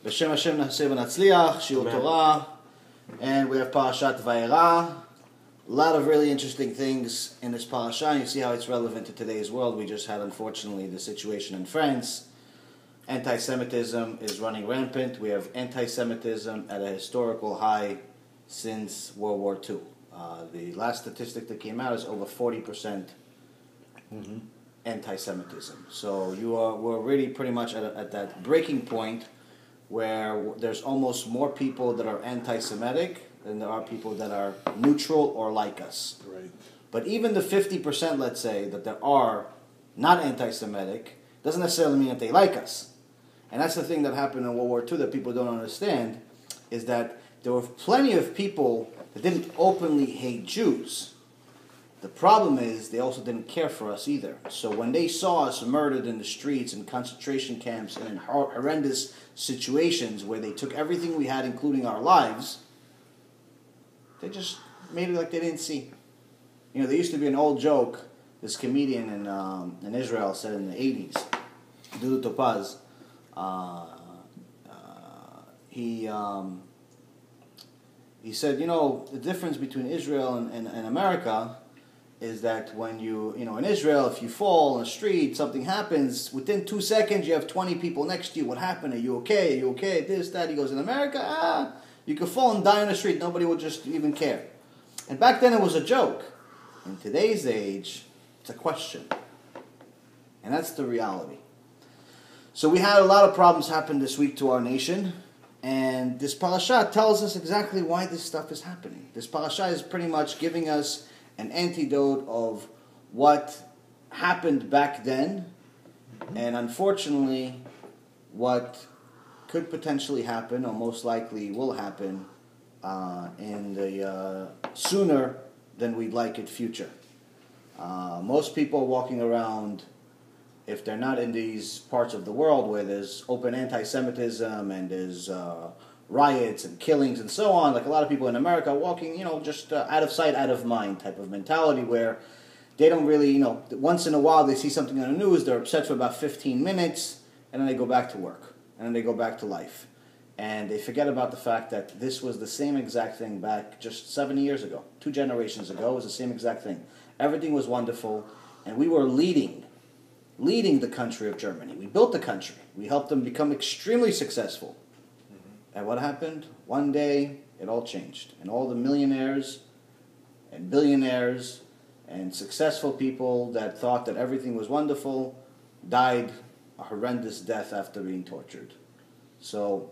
B'Shem HaShem Na'aseh v'Natzliach, Shiur Torah, and we have Parashat Va'eira. A lot of really interesting things in this parasha. You see how it's relevant to today's world. We just had, unfortunately, the situation in France. Anti-Semitism is running rampant. We have anti-Semitism at a historical high since World War II. The last statistic that came out is over 40% anti-Semitism. So we're really pretty much at that breaking point where there's almost more people that are anti-Semitic than there are people that are neutral or like us. Right. But even the 50%, let's say, that there are not anti-Semitic, doesn't necessarily mean that they like us. And that's the thing that happened in World War II that people don't understand, is that there were plenty of people that didn't openly hate Jews. The problem is they also didn't care for us either. So when they saw us murdered in the streets, in concentration camps, and in horrendous situations where they took everything we had, including our lives, they just made it like they didn't see. You know, there used to be an old joke, this comedian in Israel said in the 80s, Dudu Topaz, he said, you know, the difference between Israel and America is that when in Israel, if you fall in the street, something happens, within 2 seconds you have 20 people next to you. What happened? Are you okay? Are you okay? This, that. He goes, in America, you could fall and die in the street. Nobody would just even care. And back then it was a joke. In today's age, it's a question. And that's the reality. So we had a lot of problems happen this week to our nation. And this parasha tells us exactly why this stuff is happening. This parasha is pretty much giving us an antidote of what happened back then, and unfortunately, what could potentially happen, or most likely will happen, in the sooner than we'd like it future. Most people are walking around, if they're not in these parts of the world where there's open anti-Semitism and there's riots and killings and so on, like a lot of people in America walking, just out of sight, out of mind type of mentality where they don't really, once in a while they see something on the news, they're upset for about 15 minutes, and then they go back to work, and then they go back to life. And they forget about the fact that this was the same exact thing back just 70 years ago. 2 generations ago, it was the same exact thing. Everything was wonderful, and we were leading the country of Germany. We built the country. We helped them become extremely successful. And what happened? One day, it all changed. And all the millionaires and billionaires and successful people that thought that everything was wonderful died a horrendous death after being tortured. So,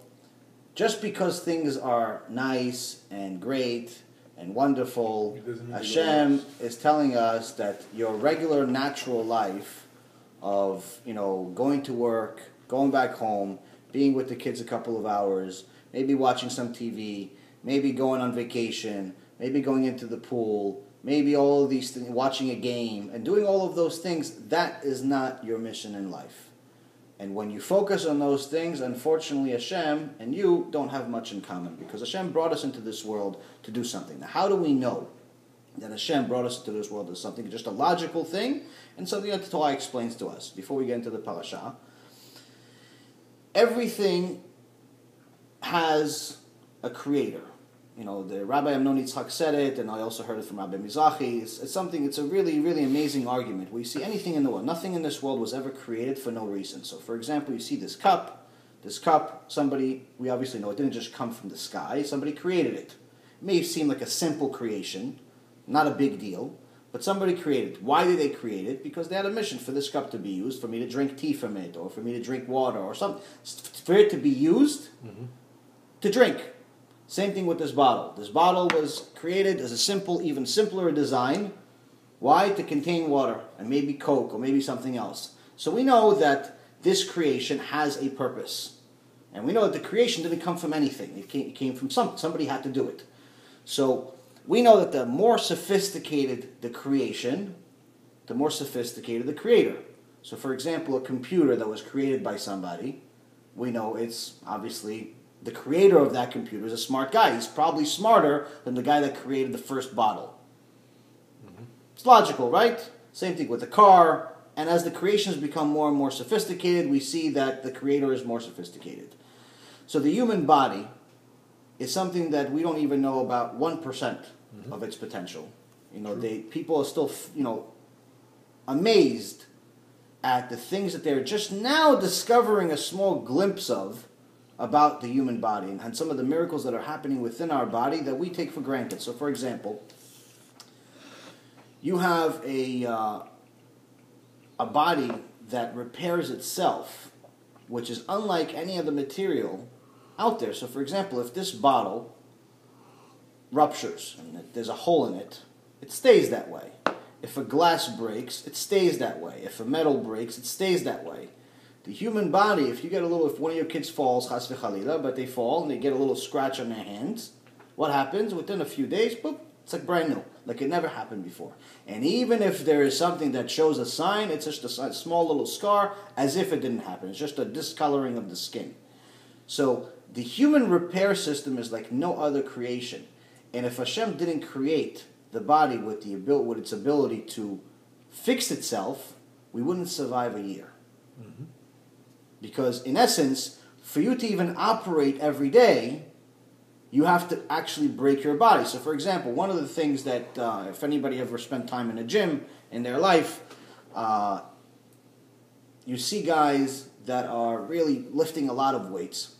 just because things are nice and great and wonderful, HaShem is telling us that your regular natural life of, going to work, going back home, being with the kids a couple of hours, maybe watching some TV, maybe going on vacation, maybe going into the pool, maybe all of these things, watching a game, and doing all of those things, that is not your mission in life. And when you focus on those things, unfortunately, HaShem and you don't have much in common, because HaShem brought us into this world to do something. Now, how do we know that HaShem brought us into this world to do something? Just a logical thing, and something that the Torah explains to us. Before we get into the parasha, everything has a creator. The Rabbi Amnon Yitzchak said it, and I also heard it from Rabbi Mizrahi. It's a really, really amazing argument. We see anything in the world. Nothing in this world was ever created for no reason. So, for example, you see this cup, we obviously know it didn't just come from the sky. Somebody created it. It may seem like a simple creation, not a big deal, but somebody created it. Why did they create it? Because they had a mission for this cup to be used, for me to drink tea from it, or for me to drink water, or something. For it to be used to drink. Same thing with this bottle. This bottle was created as a simple, even simpler design. Why? To contain water, and maybe Coke, or maybe something else. So we know that this creation has a purpose. And we know that the creation didn't come from anything. It came from somebody had to do it. So we know that the more sophisticated the creation, the more sophisticated the creator. So for example, a computer that was created by somebody, we know it's obviously the creator of that computer is a smart guy. He's probably smarter than the guy that created the first bottle. It's logical, right? Same thing with the car. And as the creations become more and more sophisticated, we see that the creator is more sophisticated. So the human body is something that we don't even know about 1% of its potential. People are still, amazed at the things that they're just now discovering a small glimpse of about the human body and some of the miracles that are happening within our body that we take for granted. So, for example, you have a body that repairs itself, which is unlike any other material out there. So, for example, if this bottle ruptures and there's a hole in it, it stays that way. If a glass breaks, it stays that way. If a metal breaks, it stays that way. The human body, if one of your kids falls, chas v'chalila, but they fall and they get a little scratch on their hands, what happens? Within a few days, boop, it's like brand new, like it never happened before. And even if there is something that shows a sign, it's just a small little scar, as if it didn't happen. It's just a discoloring of the skin. So the human repair system is like no other creation. And if HaShem didn't create the body with its ability to fix itself, we wouldn't survive a year. Mm-hmm. Because in essence, for you to even operate every day, you have to actually break your body. So for example, one of the things that, if anybody ever spent time in a gym in their life, you see guys that are really lifting a lot of weights.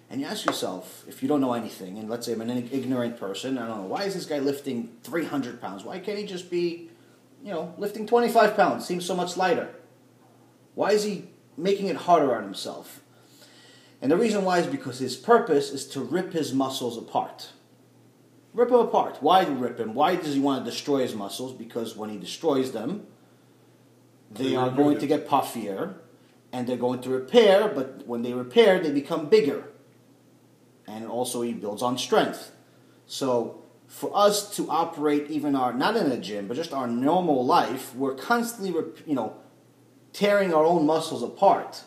And you ask yourself, if you don't know anything, and let's say I'm an ignorant person, I don't know, why is this guy lifting 300 pounds? Why can't he just be, lifting 25 pounds? Seems so much lighter. Why is he making it harder on himself? And the reason why is because his purpose is to rip his muscles apart. Rip them apart. Why rip him? Why does he want to destroy his muscles? Because when he destroys them, they are going to get puffier, and they're going to repair, but when they repair, they become bigger. And also he builds on strength. So for us to operate even not in a gym, but just our normal life, we're constantly, tearing our own muscles apart.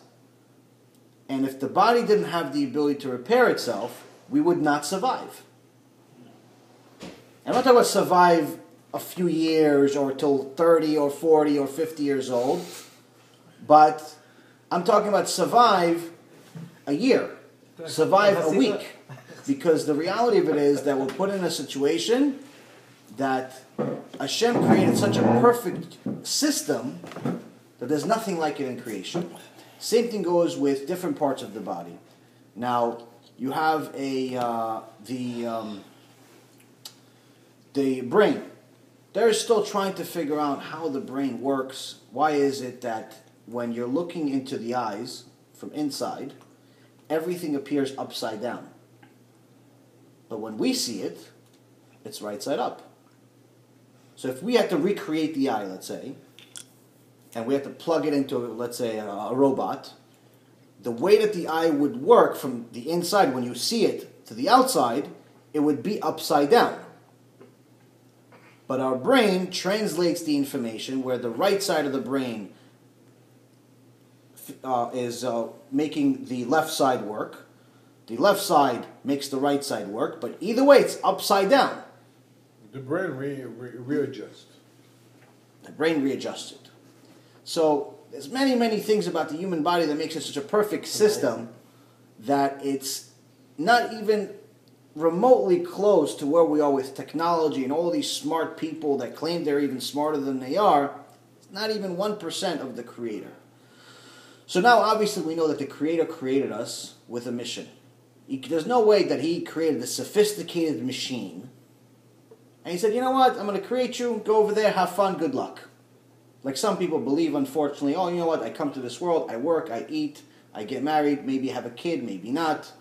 And if the body didn't have the ability to repair itself, we would not survive. I'm not talking about survive a few years or till 30 or 40 or 50 years old, but I'm talking about survive a year. Survive a week, because the reality of it is that we're put in a situation that Hashem created such a perfect system that there's nothing like it in creation. Same thing goes with different parts of the body. Now you have the brain. They're still trying to figure out how the brain works. Why is it that when you're looking into the eyes from inside, everything appears upside down? But when we see it, it's right side up. So if we had to recreate the eye, let's say, and we had to plug it into, let's say, a robot, the way that the eye would work from the inside, when you see it, to the outside, it would be upside down. But our brain translates the information where the right side of the brain is making the left side work. The left side makes the right side work, but either way, it's upside down. The brain readjusts. The brain readjusts it. So there's many, many things about the human body that makes it such a perfect system that it's not even remotely close to where we are with technology and all these smart people that claim they're even smarter than they are. It's not even 1% of the Creator. So now obviously we know that the Creator created us with a mission. There's no way that He created a sophisticated machine and He said, you know what, I'm going to create you, go over there, have fun, good luck. Like some people believe, unfortunately, oh, you know what, I come to this world, I work, I eat, I get married, maybe have a kid, maybe not,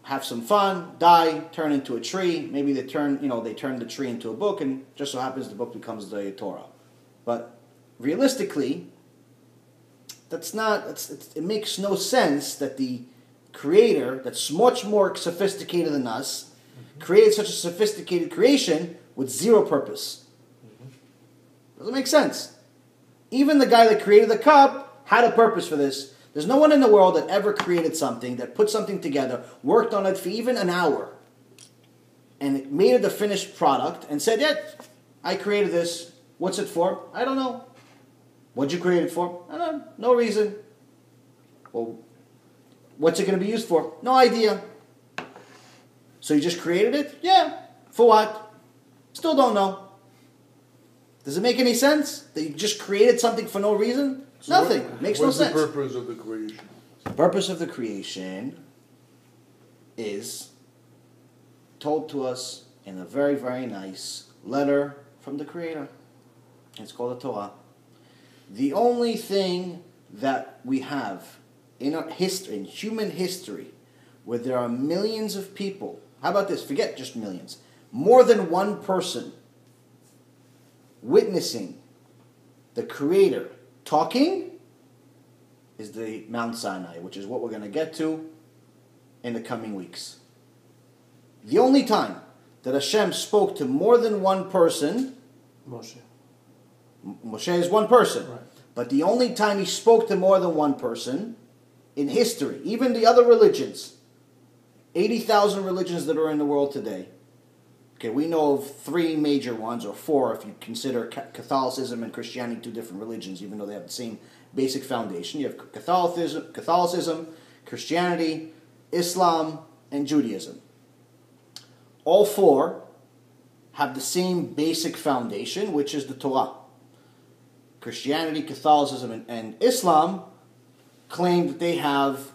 have some fun, die, turn into a tree, maybe they turn the tree into a book, and just so happens the book becomes the Torah. But realistically, it makes no sense that the Creator, that's much more sophisticated than us, created such a sophisticated creation with zero purpose. Doesn't make sense. Even the guy that created the cup had a purpose for this. There's no one in the world that ever created something, that put something together, worked on it for even an hour, and made it the finished product, and said, yeah, I created this. What's it for? I don't know. What'd you create it for? I don't know. No reason. Well, What's it going to be used for? No idea. So you just created it? Yeah. For what? Still don't know. Does it make any sense that you just created something for no reason? So Nothing. Makes no sense. What's the purpose of the creation? The purpose of the creation is told to us in a very, very nice letter from the Creator. It's called the Torah. The only thing that we have in our history, in human history, where there are millions of people, how about this? Forget just millions. More than one person witnessing the Creator talking is the Mount Sinai, which is what we're going to get to in the coming weeks. The only time that HaShem spoke to more than one person, Moshe is one person, Right. but the only time he spoke to more than one person in history, even the other religions, 80,000 religions that are in the world today. Okay, we know of 3 major ones, or 4 if you consider Catholicism and Christianity 2 different religions, even though they have the same basic foundation. You have Catholicism, Christianity, Islam, and Judaism. All 4 have the same basic foundation, which is the Torah. Christianity, Catholicism, and Islam claim that they have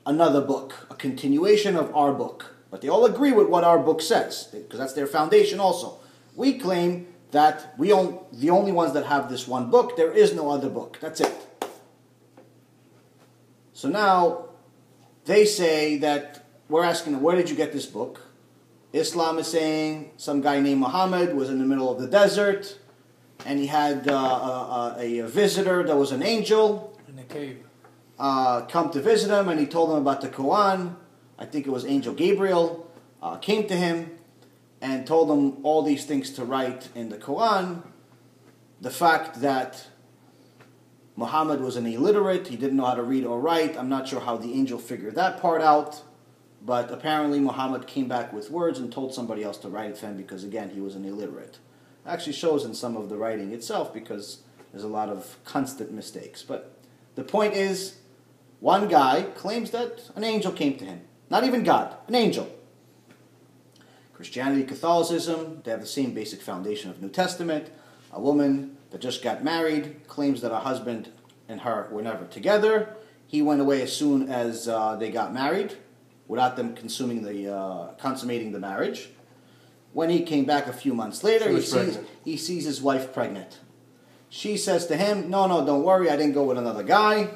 another book, a continuation of our book. But they all agree with what our book says, because that's their foundation also. We claim that the only ones that have this one book, there is no other book. That's it. So now, they say that, we're asking, where did you get this book? Islam is saying some guy named Muhammad was in the middle of the desert, and he had a visitor that was an angel. In a cave. Come to visit him, and he told him about the Quran. I think it was Angel Gabriel, came to him and told him all these things to write in the Quran. The fact that Muhammad was an illiterate, he didn't know how to read or write. I'm not sure how the angel figured that part out, but apparently Muhammad came back with words and told somebody else to write it for him because, again, he was an illiterate. It actually shows in some of the writing itself because there's a lot of constant mistakes. But the point is, one guy claims that an angel came to him. Not even God, an angel. Christianity, Catholicism, they have the same basic foundation of New Testament. A woman that just got married claims that her husband and her were never together. He went away as soon as they got married, without them consummating the marriage. When he came back a few months later, he sees his wife pregnant. She says to him, no, don't worry, I didn't go with another guy.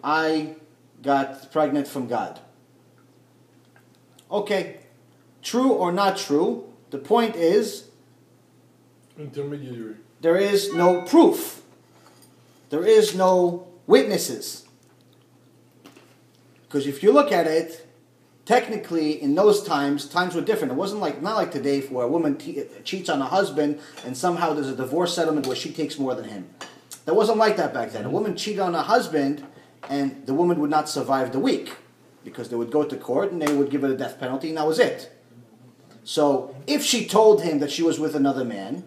I got pregnant from God. Okay, true or not true, the point is, Intermediary. there is no proof. There is no witnesses. Because if you look at it, technically in those times were different. It wasn't not like today where a woman cheats on a husband and somehow there's a divorce settlement where she takes more than him. That wasn't like that back then. A woman cheated on a husband and the woman would not survive the week because they would go to court and they would give her the death penalty and that was it. So if she told him that she was with another man,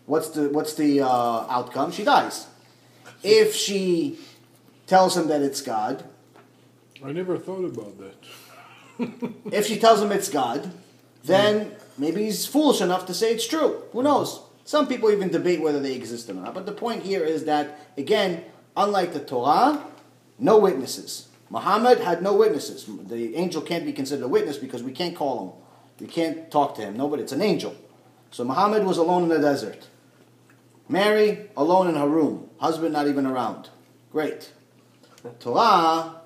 what's the outcome? She dies. If she tells him that it's God, I never thought about that. if she tells him it's God, then maybe he's foolish enough to say it's true. Who knows? Some people even debate whether they exist or not. But the point here is that, again, unlike the Torah, no witnesses. Muhammad had no witnesses. The angel can't be considered a witness because we can't call him. We can't talk to him. Nobody. It's an angel. So Muhammad was alone in the desert. Mary, alone in her room. Husband not even around. Great. Torah,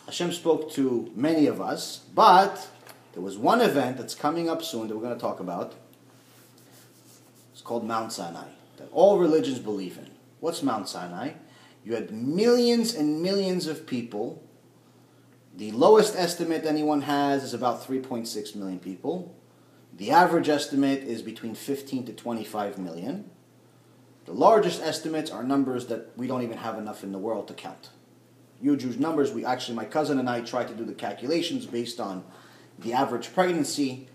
Hashem spoke to many of us, but there was one event that's coming up soon that we're going to talk about. It's called Mount Sinai, that all religions believe in. What's Mount Sinai? You had millions and millions of people. The lowest estimate anyone has is about 3.6 million people. The average estimate is between 15 to 25 million. The largest estimates are numbers that we don't even have enough in the world to count. Huge numbers. My cousin and I tried to do the calculations based on the average pregnancy,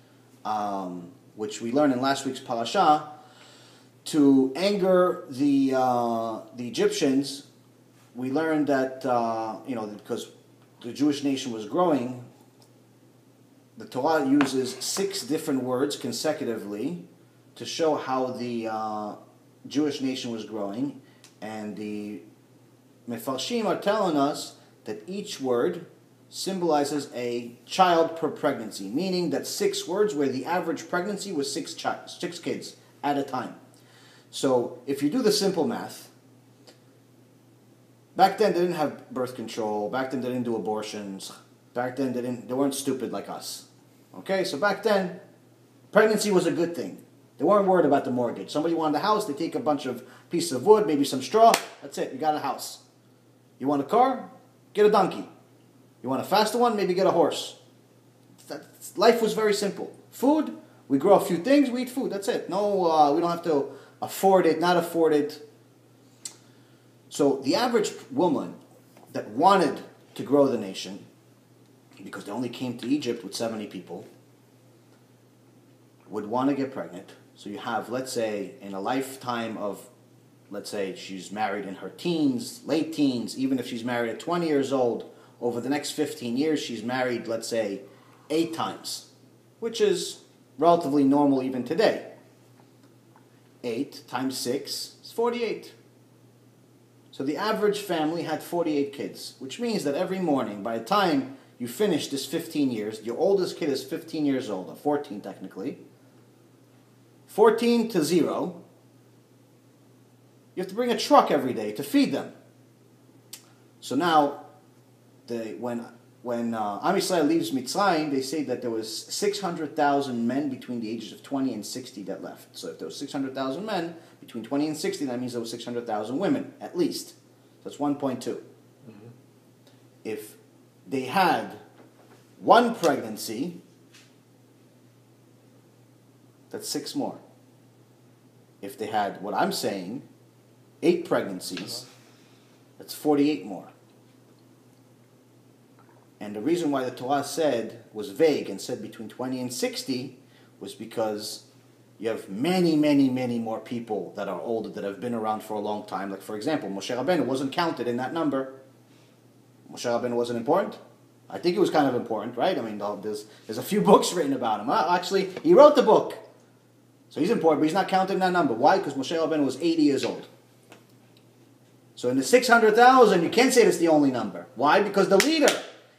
which we learned in last week's Parashat, to anger the Egyptians. We learned that because the Jewish nation was growing, the Torah uses 6 different words consecutively to show how the Jewish nation was growing, and the Mefarshim are telling us that each word symbolizes a child per pregnancy, meaning that 6 words where the average pregnancy was 6 kids at a time. So if you do the simple math, back then they didn't have birth control, back then they didn't do abortions, back then they weren't stupid like us. Okay, so back then, pregnancy was a good thing. They weren't worried about the mortgage. Somebody wanted a house, they take a bunch of pieces of wood, maybe some straw, that's it, you got a house. You want a car? Get a donkey. You want a faster one? Maybe get a horse. Life was very simple. Food, we grow a few things, we eat food, that's it. No, we don't have to afford it, not afford it. So the average woman that wanted to grow the nation, because they only came to Egypt with 70 people, would want to get pregnant. So you have, let's say, in a lifetime of, let's say she's married in her teens, late teens, even if she's married at 20 years old, over the next 15 years she's married, let's say, 8 times, which is relatively normal even today. 8 times 6 is 48. So the average family had 48 kids, which means that every morning, by the time you finish this 15 years, your oldest kid is 15 years old, or 14 technically, 14 to 0, you have to bring a truck every day to feed them. So now, when Am Yisrael leaves Mitzrayim, they say that there was 600,000 men between the ages of 20 and 60 that left. So if there was 600,000 men between 20 and 60, that means there was 600,000 women, at least. So that's 1.2. Mm-hmm. If they had 1 pregnancy, that's 6 more. If they had, what I'm saying, 8 pregnancies, that's 48 more. And the reason why the Torah was vague and said between 20 and 60 was because you have many, many, many more people that are older, that have been around for a long time. Like, for example, Moshe Rabbeinu wasn't counted in that number. Moshe Rabbeinu wasn't important? I think it was kind of important, right? I mean, there's a few books written about him. Actually, he wrote the book. So he's important, but he's not counted in that number. Why? Because Moshe Rabbeinu was 80 years old. So in the 600,000, you can't say that's the only number. Why? Because the leader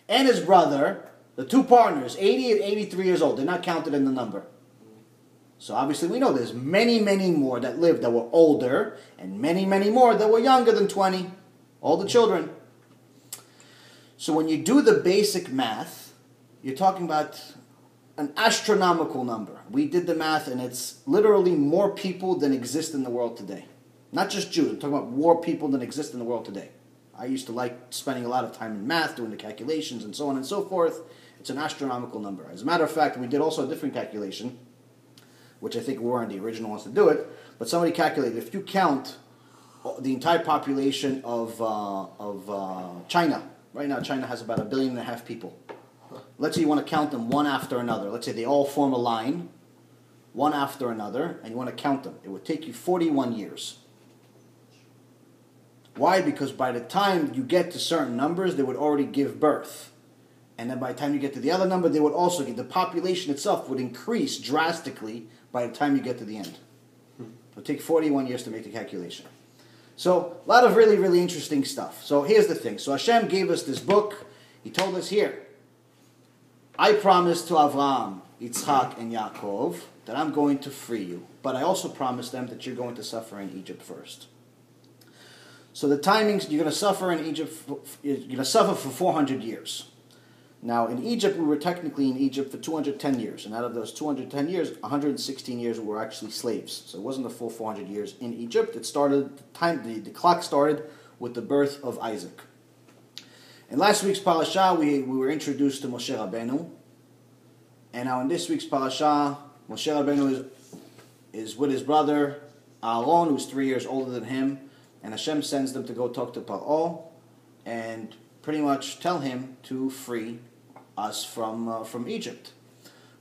and his brother, the 2 partners, 80 and 83 years old, they're not counted in the number. So obviously we know there's many, many more that lived that were older, and many, many more that were younger than 20. All the children. So when you do the basic math, you're talking about an astronomical number. We did the math, and it's literally more people than exist in the world today. Not just Jews, I'm talking about more people than exist in the world today. I used to like spending a lot of time in math, doing the calculations and so on and so forth. It's an astronomical number. As a matter of fact, we did also a different calculation, which I think we weren't the original ones to do it, but somebody calculated, if you count the entire population of China, right now China has about 1.5 billion people. Let's say you want to count them one after another. Let's say they all form a line, one after another, and you want to count them. It would take you 41 years. Why? Because by the time you get to certain numbers, they would already give birth. And then by the time you get to the other number, they would also get, the population itself would increase drastically by the time you get to the end. It would take 41 years to make the calculation. So, a lot of really, really interesting stuff. So here's the thing. So Hashem gave us this book. He told us here, I promised to Avraham, Yitzchak, and Yaakov that I'm going to free you. But I also promised them that you're going to suffer in Egypt first. So the timings, you're going to suffer in Egypt, you're going to suffer for 400 years. Now, in Egypt, we were technically in Egypt for 210 years. And out of those 210 years, 116 years were actually slaves. So it wasn't the full 400 years in Egypt. It started, the clock started with the birth of Isaac. In last week's Parashat, we were introduced to Moshe Rabbeinu. And now in this week's Parashat, Moshe Rabbeinu is with his brother Aaron, who's 3 years older than him. And Hashem sends them to go talk to Paro and pretty much tell him to free us from Egypt.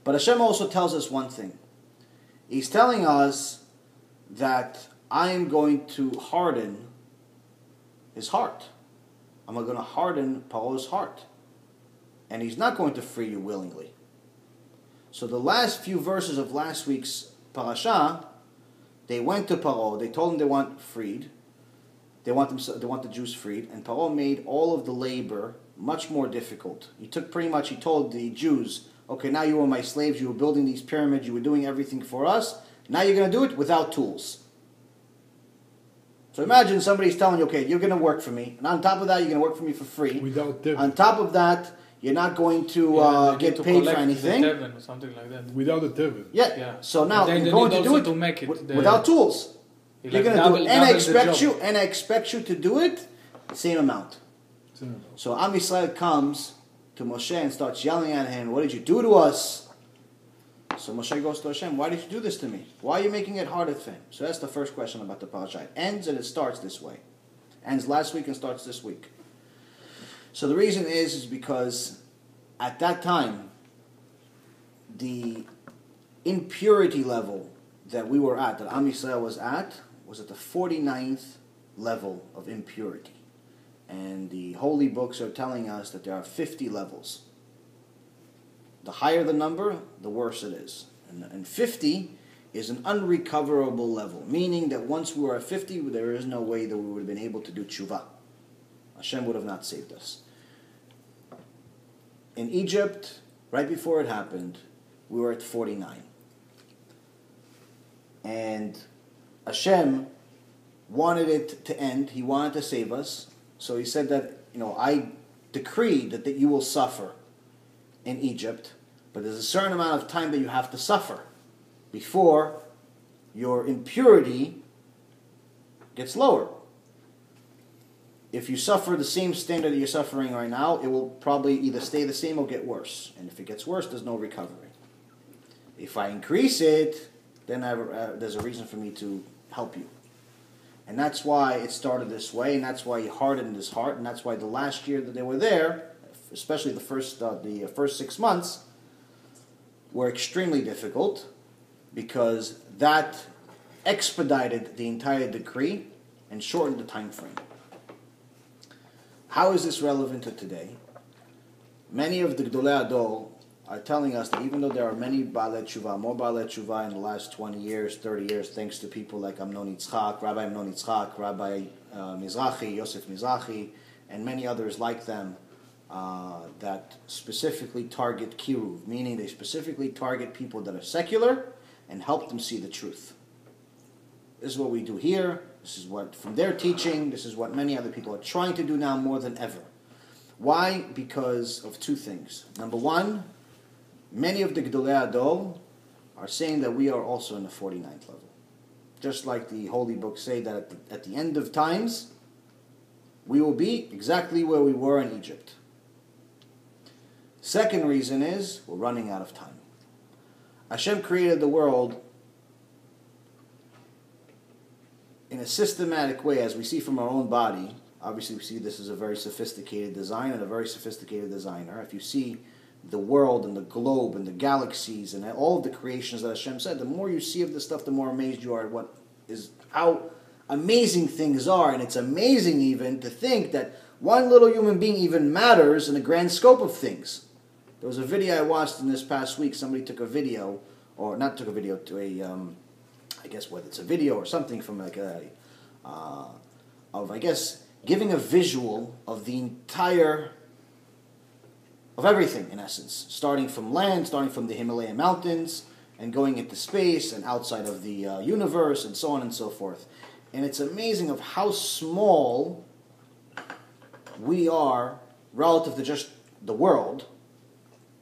But Hashem also tells us one thing. He's telling us that I am going to harden his heart. I'm going to harden Paro's heart. and he's not going to free you willingly. So the last few verses of last week's parasha, they went to Paro, they told him they want freed, they want the Jews freed, and Paro made all of the labor much more difficult. He told the Jews, okay, now you were my slaves, you were building these pyramids, you were doing everything for us, now you're going to do it without tools. So imagine somebody's telling you, okay, you're going to work for me, and on top of that, you're going to work for me for free. Without tevin. On top of that, you're not going to get paid for anything. Or something like that. Without a tevin. Yeah. So now you're going to do it, to make it without tools. You're going to do it, and I expect you to do it the same amount. So Am Yisrael comes to Moshe and starts yelling at him, "What did you do to us?" So Moshe goes to Hashem, "Why did you do this to me? Why are you making it harder for him?" So that's the first question about the Parashat. It ends and it starts this way. Ends last week and starts this week. So the reason is because at that time, the impurity level that we were at, that Am Yisrael was at the 49th level of impurity. And the holy books are telling us that there are 50 levels. The higher the number, the worse it is. And 50 is an unrecoverable level, meaning that once we were at 50, there is no way that we would have been able to do tshuva. Hashem would have not saved us. In Egypt, right before it happened, we were at 49. And Hashem wanted it to end. He wanted to save us. So he said that, I decree that you will suffer in Egypt, but there's a certain amount of time that you have to suffer before your impurity gets lower. If you suffer the same standard that you're suffering right now, it will probably either stay the same or get worse. And if it gets worse, there's no recovery. If I increase it, then there's a reason for me to help you. And that's why it started this way, and that's why he hardened his heart, and that's why the last year that they were there, especially the first 6 months, were extremely difficult, because that expedited the entire decree and shortened the time frame. How is this relevant to today? Many of the Gdolei Ador are telling us that even though there are many Baalei Tshuva, more Baalei Tshuva in the last 20 years, 30 years, thanks to people like Rabbi Amnon Yitzchak, Rabbi Mizrahi, Yosef Mizrahi, and many others like them, that specifically target kiruv, meaning they specifically target people that are secular and help them see the truth. This is what we do here. This is what, from their teaching, this is what many other people are trying to do now more than ever. Why? Because of two things. Number one, many of the Gdolei Ador are saying that we are also in the 49th level. Just like the holy books say that at the end of times, we will be exactly where we were in Egypt. Second reason is, we're running out of time. Hashem created the world in a systematic way, as we see from our own body. Obviously, we see this is a very sophisticated design and a very sophisticated designer. If you see the world and the globe and the galaxies and all of the creations that Hashem said, the more you see of this stuff, the more amazed you are at how amazing things are. And it's amazing even to think that one little human being even matters in the grand scope of things. There was a video I watched in this past week. Somebody took a video, or not took a video, to I guess whether it's a video or something from giving a visual of the entire, of everything in essence, starting from land, starting from the Himalayan mountains, and going into space and outside of the universe, and so on and so forth. And it's amazing of how small we are relative to just the world,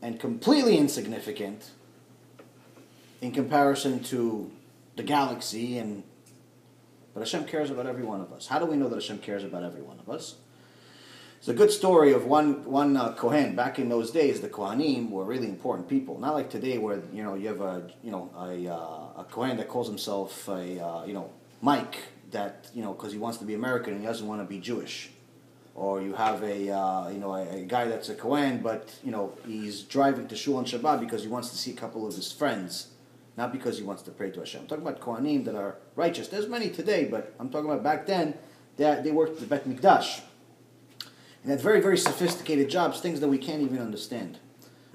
and completely insignificant in comparison to the galaxy. But Hashem cares about every one of us. How do we know that Hashem cares about every one of us? It's a good story of one Kohen. Back in those days, the Kohanim were really important people. Not like today, where you have a Kohen that calls himself Mike, that because he wants to be American and he doesn't want to be Jewish. Or you have a guy that's a Kohen, but he's driving to Shul on Shabbat because he wants to see a couple of his friends, not because he wants to pray to Hashem. I'm talking about Kohanim that are righteous. There's many today, but I'm talking about back then. They worked at the Bet Mikdash. and had very, very sophisticated jobs, things that we can't even understand.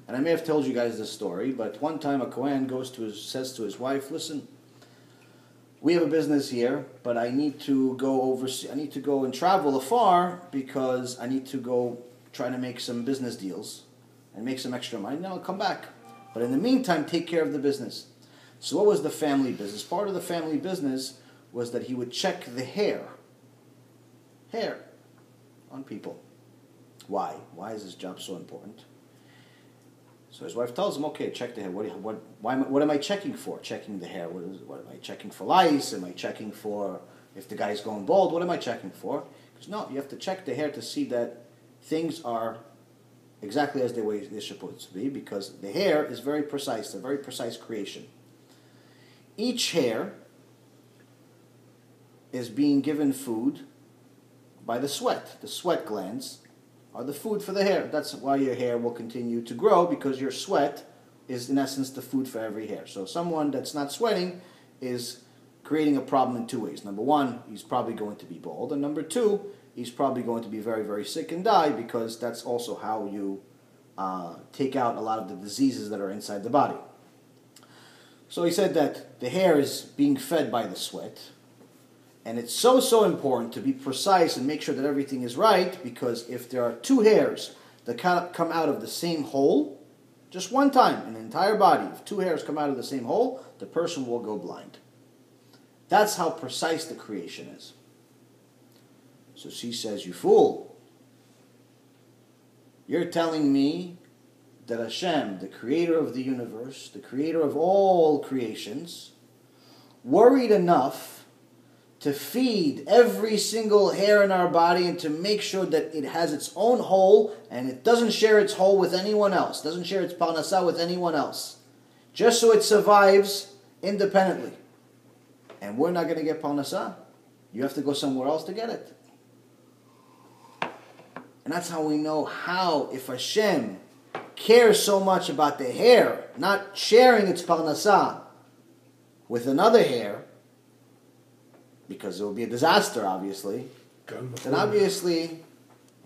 And I may have told you guys this story, but one time a Kohen says to his wife, listen, we have a business here, but I need to go overseas. I need to go and travel afar because I need to go try to make some business deals and make some extra money, and then I'll come back. But in the meantime, take care of the business. So what was the family business? Part of the family business was that he would check the hair on people. Why? Why is this job so important? So his wife tells him, okay, check the hair. What am I checking for? Checking the hair. What am I checking for lice? Am I checking for if the guy's going bald? What am I checking for? Because no, you have to check the hair to see that things are exactly as they're supposed to be, because the hair is very precise, a very precise creation. Each hair is being given food by the sweat. The sweat glands are the food for the hair. That's why your hair will continue to grow, because your sweat is in essence the food for every hair. So someone that's not sweating is creating a problem in two ways. Number one, he's probably going to be bald, and number two, he's probably going to be very, very sick and die, because that's also how you take out a lot of the diseases that are inside the body. So he said that the hair is being fed by the sweat, and it's so, so important to be precise and make sure that everything is right, because if there are two hairs that come out of the same hole, just one time in the entire body, if two hairs come out of the same hole, the person will go blind. That's how precise the creation is. So she says, you fool. You're telling me that HaShem, the creator of the universe, the creator of all creations, worried enough to feed every single hair in our body and to make sure that it has its own hole and it doesn't share its hole with anyone else, doesn't share its parnasah with anyone else, just so it survives independently. And we're not going to get parnasah. You have to go somewhere else to get it. And that's how we know how, if Hashem cares so much about the hair not sharing its parnasah with another hair, because it will be a disaster, obviously, then obviously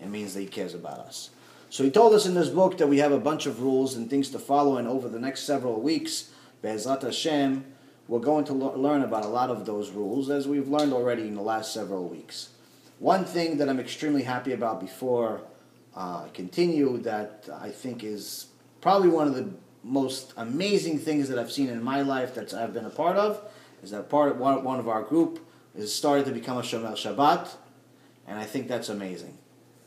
it means that he cares about us. So he told us in this book that we have a bunch of rules and things to follow, and over the next several weeks, Be'ezrat Hashem, we're going to learn about a lot of those rules, as we've learned already in the last several weeks. One thing that I'm extremely happy about before I continue, that I think is probably one of the most amazing things that I've seen in my life that I've been a part of, is that one of our group is started to become a Shomer Shabbat, and I think that's amazing.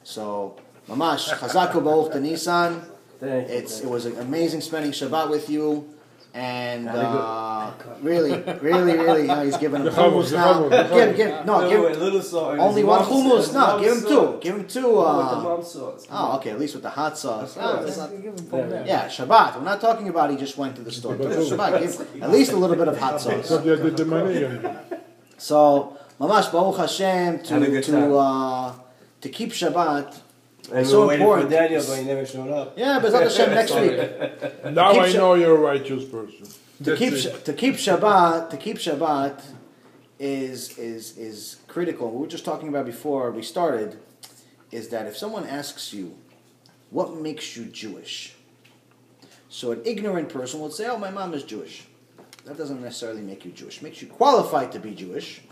So, Mamash, Chazaku Baruch Nisan. It was amazing spending Shabbat with you, and really, he's giving him hummus now. Give a little salt. Only one hummus. No, give him two. Give him two. With the mom sauce. Oh, okay, at least with the hot sauce. Yeah, Shabbat. We're not talking about he just went to the store. Shabbat, give at least a little bit of hot sauce. So, Mamash, Baruch Hashem, to keep Shabbat. And it's so waiting important. For Daniel, but he never showed up. Yeah, but Hashem next week. Now I know you're a righteous person. To keep Shabbat is critical. We were just talking about before we started, is that if someone asks you, what makes you Jewish? So an ignorant person will say, oh, my mom is Jewish. That doesn't necessarily make you Jewish. It makes you qualified to be Jewish.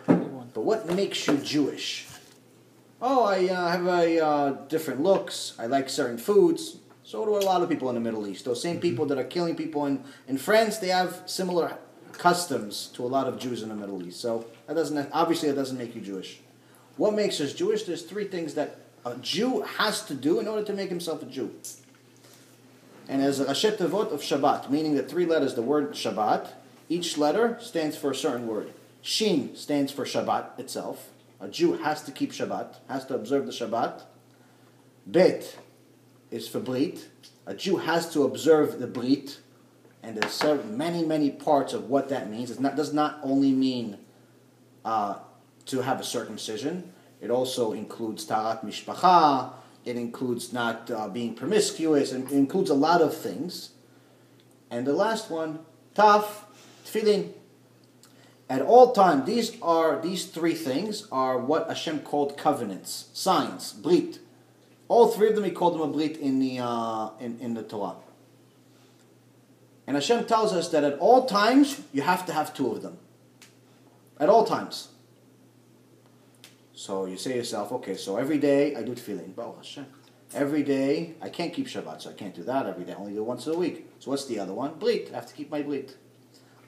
But what makes you Jewish? Oh, I have different looks. I like certain foods. So do a lot of people in the Middle East. Those same people that are killing people in France, they have similar customs to a lot of Jews in the Middle East. So that doesn't make you Jewish. What makes us Jewish? There's three things that a Jew has to do in order to make himself a Jew. And as a Rashet Tevot of Shabbat, meaning the three letters, the word Shabbat, each letter stands for a certain word. Shin stands for Shabbat itself. A Jew has to keep Shabbat, has to observe the Shabbat. Bet is for Brit. A Jew has to observe the Brit. And there's many parts of what that means. It does not only mean to have a circumcision. It also includes Tarat Mishpacha. It includes not being promiscuous. It includes a lot of things. And the last one, Taf, Tefillin. At all times, these three things are what Hashem called covenants, signs, brit. All three of them, he called them a brit in the Torah. And Hashem tells us that at all times, you have to have two of them. At all times. So you say to yourself, okay, so every day I do tefillin. Well, Hashem. Every day, I can't keep Shabbat, so I can't do that every day. I only do it once a week. So what's the other one? Brit. I have to keep my brit.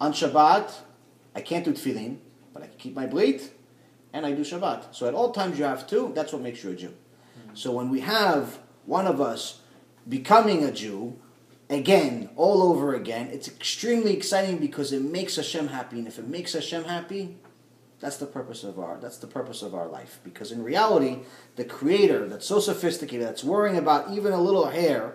On Shabbat, I can't do tefillin, but I can keep my brit, and I do Shabbat. So at all times you have to. That's what makes you a Jew. So when we have one of us becoming a Jew, again, all over again, it's extremely exciting because it makes Hashem happy. And if it makes Hashem happy, that's the purpose of our life. Because in reality, the Creator that's so sophisticated, that's worrying about even a little hair,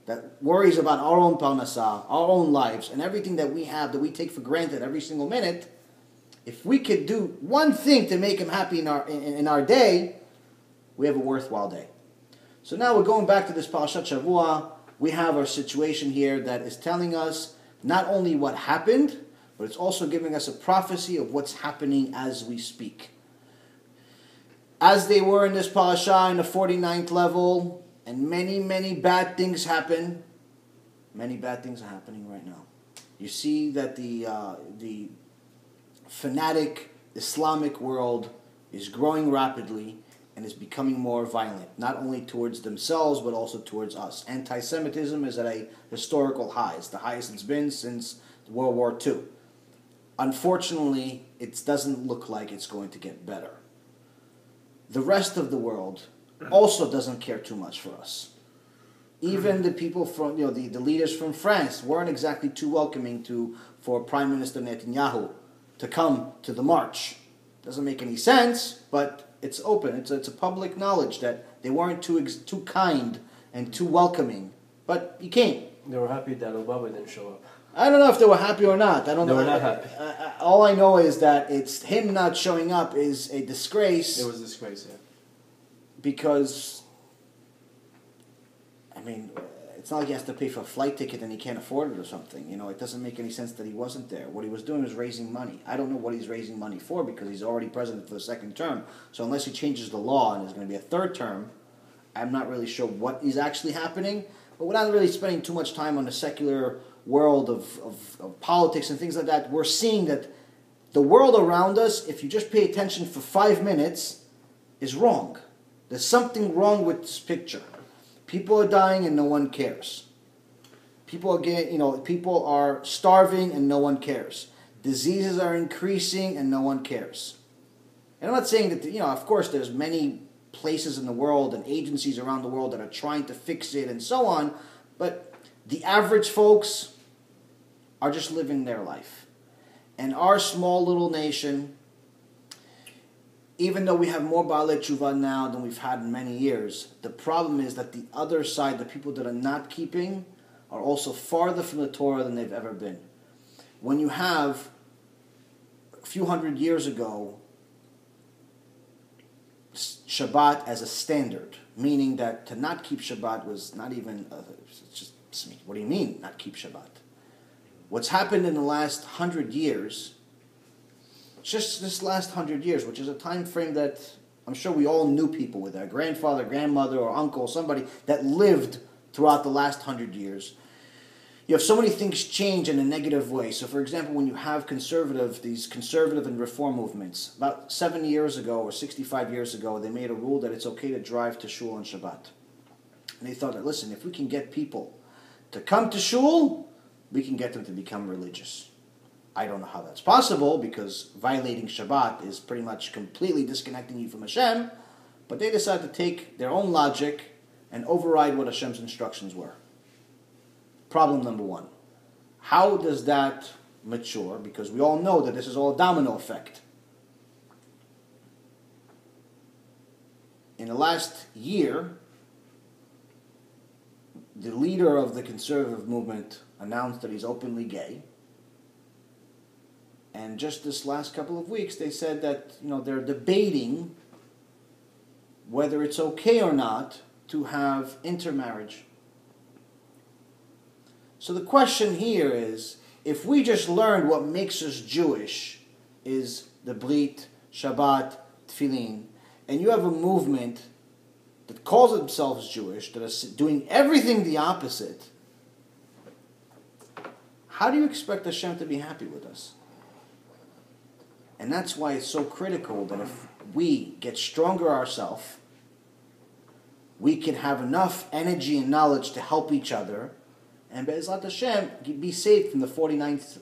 that worries about our own parnasah, our own lives, and everything that we have, that we take for granted every single minute, if we could do one thing to make Him happy in our day, we have a worthwhile day. So now we're going back to this Parashat Shavua. We have our situation here that is telling us not only what happened, but it's also giving us a prophecy of what's happening as we speak. As they were in this parasha in the 49th level, and many, many bad things happen. Many bad things are happening right now. You see that the fanatic Islamic world is growing rapidly and is becoming more violent, not only towards themselves, but also towards us. Anti-Semitism is at a historical high. It's the highest it's been since World War II. Unfortunately, it doesn't look like it's going to get better. The rest of the world also doesn't care too much for us. Even the people from, the leaders from France weren't exactly too welcoming for Prime Minister Netanyahu to come to the march. Doesn't make any sense, but it's open. It's a public knowledge that they weren't too kind and too welcoming. But he came. They were happy that Obama didn't show up. I don't know if they were happy or not. I don't know. They were not happy. All I know is that it's him not showing up is a disgrace. It was a disgrace, yeah. Because, I mean, it's not like he has to pay for a flight ticket and he can't afford it or something. It doesn't make any sense that he wasn't there. What he was doing was raising money. I don't know what he's raising money for because he's already president for the second term. So unless he changes the law and there's going to be a third term, I'm not really sure what is actually happening. But we're not really spending too much time on the secular world of politics and things like that. We're seeing that the world around us, if you just pay attention for 5 minutes, is wrong. There's something wrong with this picture. People are dying and no one cares. People are starving and no one cares. Diseases are increasing and no one cares. And I'm not saying that, of course there's many places in the world and agencies around the world that are trying to fix it and so on, but the average folks are just living their life. And our small little nation, even though we have more Baalei Tshuva now than we've had in many years, the problem is that the other side, the people that are not keeping, are also farther from the Torah than they've ever been. When you have, a few hundred years ago, Shabbat as a standard, meaning that to not keep Shabbat was not even, what do you mean, not keep Shabbat? What's happened in the last 100 years, just this last 100 years, which is a time frame that I'm sure we all knew people with, our grandfather, grandmother, or uncle, somebody that lived throughout the last 100 years. You have so many things change in a negative way. So, for example, when you have these conservative and reform movements, about 70 years ago or 65 years ago, they made a rule that it's okay to drive to shul on Shabbat. And they thought that, listen, if we can get people to come to shul, we can get them to become religious. I don't know how that's possible because violating Shabbat is pretty much completely disconnecting you from Hashem, but they decided to take their own logic and override what Hashem's instructions were. Problem number one. How does that mature? Because we all know that this is all a domino effect. In the last year, the leader of the conservative movement announced that he's openly gay. And just this last couple of weeks, they said that they're debating whether it's okay or not to have intermarriage. So the question here is, if we just learned what makes us Jewish is the Brit, Shabbat, Tefillin, and you have a movement that calls themselves Jewish, that are doing everything the opposite, how do you expect Hashem to be happy with us? And that's why it's so critical that if we get stronger ourselves, we can have enough energy and knowledge to help each other, and Be'ezrat Hashem be saved from the 49th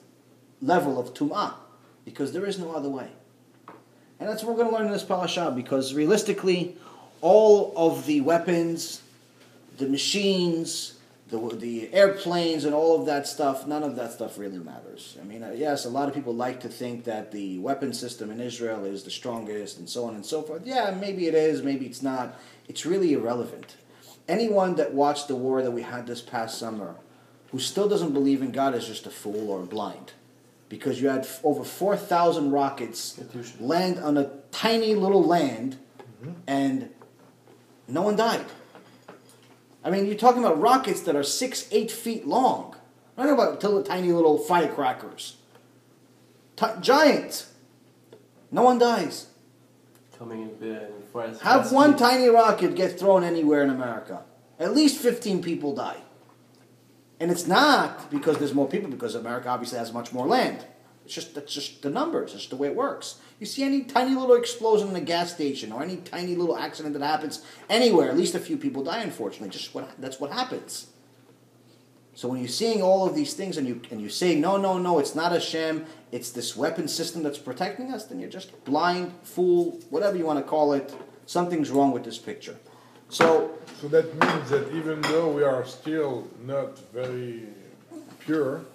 level of Tum'ah, because there is no other way. And that's what we're going to learn in this parasha, because realistically, all of the weapons, the machines, the airplanes, and all of that stuff, none of that stuff really matters. I mean, yes, a lot of people like to think that the weapon system in Israel is the strongest, and so on and so forth. Yeah, maybe it is, maybe it's not. It's really irrelevant. Anyone that watched the war that we had this past summer, who still doesn't believe in God, is just a fool or blind. Because you had over 4,000 rockets land on a tiny little land, and no one died. I mean, you're talking about rockets that are 6-8 feet long. I'm not talking about tiny little firecrackers. Giant. No one dies. Coming in bed and fast. Have one tiny rocket get thrown anywhere in America. At least 15 people die. And it's not because there's more people, because America obviously has much more land. That's just the numbers. It's just the way it works. You see any tiny little explosion in a gas station or any tiny little accident that happens anywhere, at least a few people die, unfortunately. That's what happens. So when you're seeing all of these things and you say, no, it's not Hashem, it's this weapon system that's protecting us, then you're just blind, fool, whatever you want to call it. Something's wrong with this picture. So that means that even though we are still not very pure,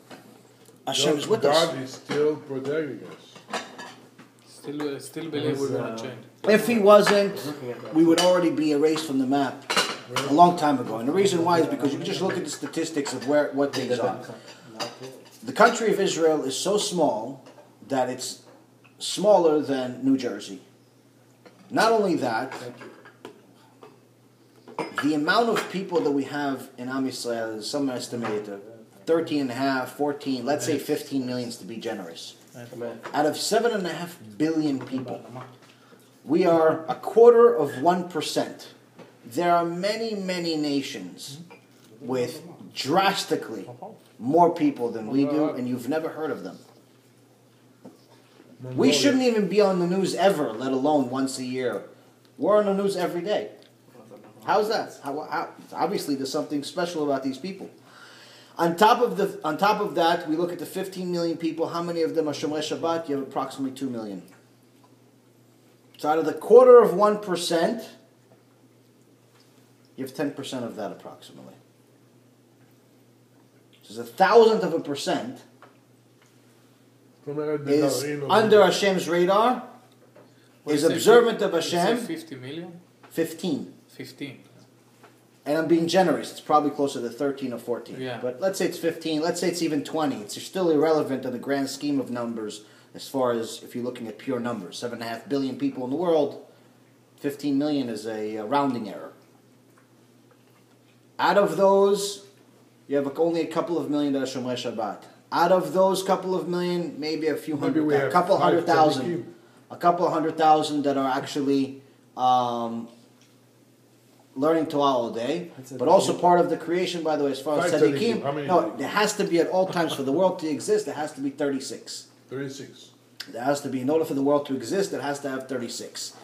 Hashem is with us. God is still protecting us. Still believe we will not change. If he wasn't, we would already be erased from the map a long time ago. And the reason why is because you can just look at the statistics of what things are. The country of Israel is so small that it's smaller than New Jersey. Not only that, the amount of people that we have in Am Yisrael is some estimated 13 and a half, 14, let's say 15 millions to be generous. Out of 7.5 billion people, we are 1/4%. There are many, many nations with drastically more people than we do, and you've never heard of them. We shouldn't even be on the news ever, let alone once a year. We're on the news every day. How's that? How, obviously, there's something special about these people. On top of that, we look at the 15 million people. How many of them are Shomrei Shabbat? You have approximately 2 million. So out of the 1/4%, you have 10% of that approximately. So it's 1,000% is under Hashem's radar, is observant of Hashem. 50 million? 15. 15. And I'm being generous. It's probably closer to 13 or 14. Yeah. But let's say it's 15. Let's say it's even 20. It's still irrelevant in the grand scheme of numbers as far as if you're looking at pure numbers. 7.5 billion people in the world. 15 million is a rounding error. Out of those, you have only a couple of million that are Shomrei Shabbat. Out of those couple of million, maybe a few hundred, a couple 100,000. A couple of 100,000 that are actually learning Torah all day, but also part of the creation, by the way, as far as tzaddikim. No, there has to be at all times for the world to exist, there has to be 36. 36. There has to be, in order for the world to exist, it has to have 36.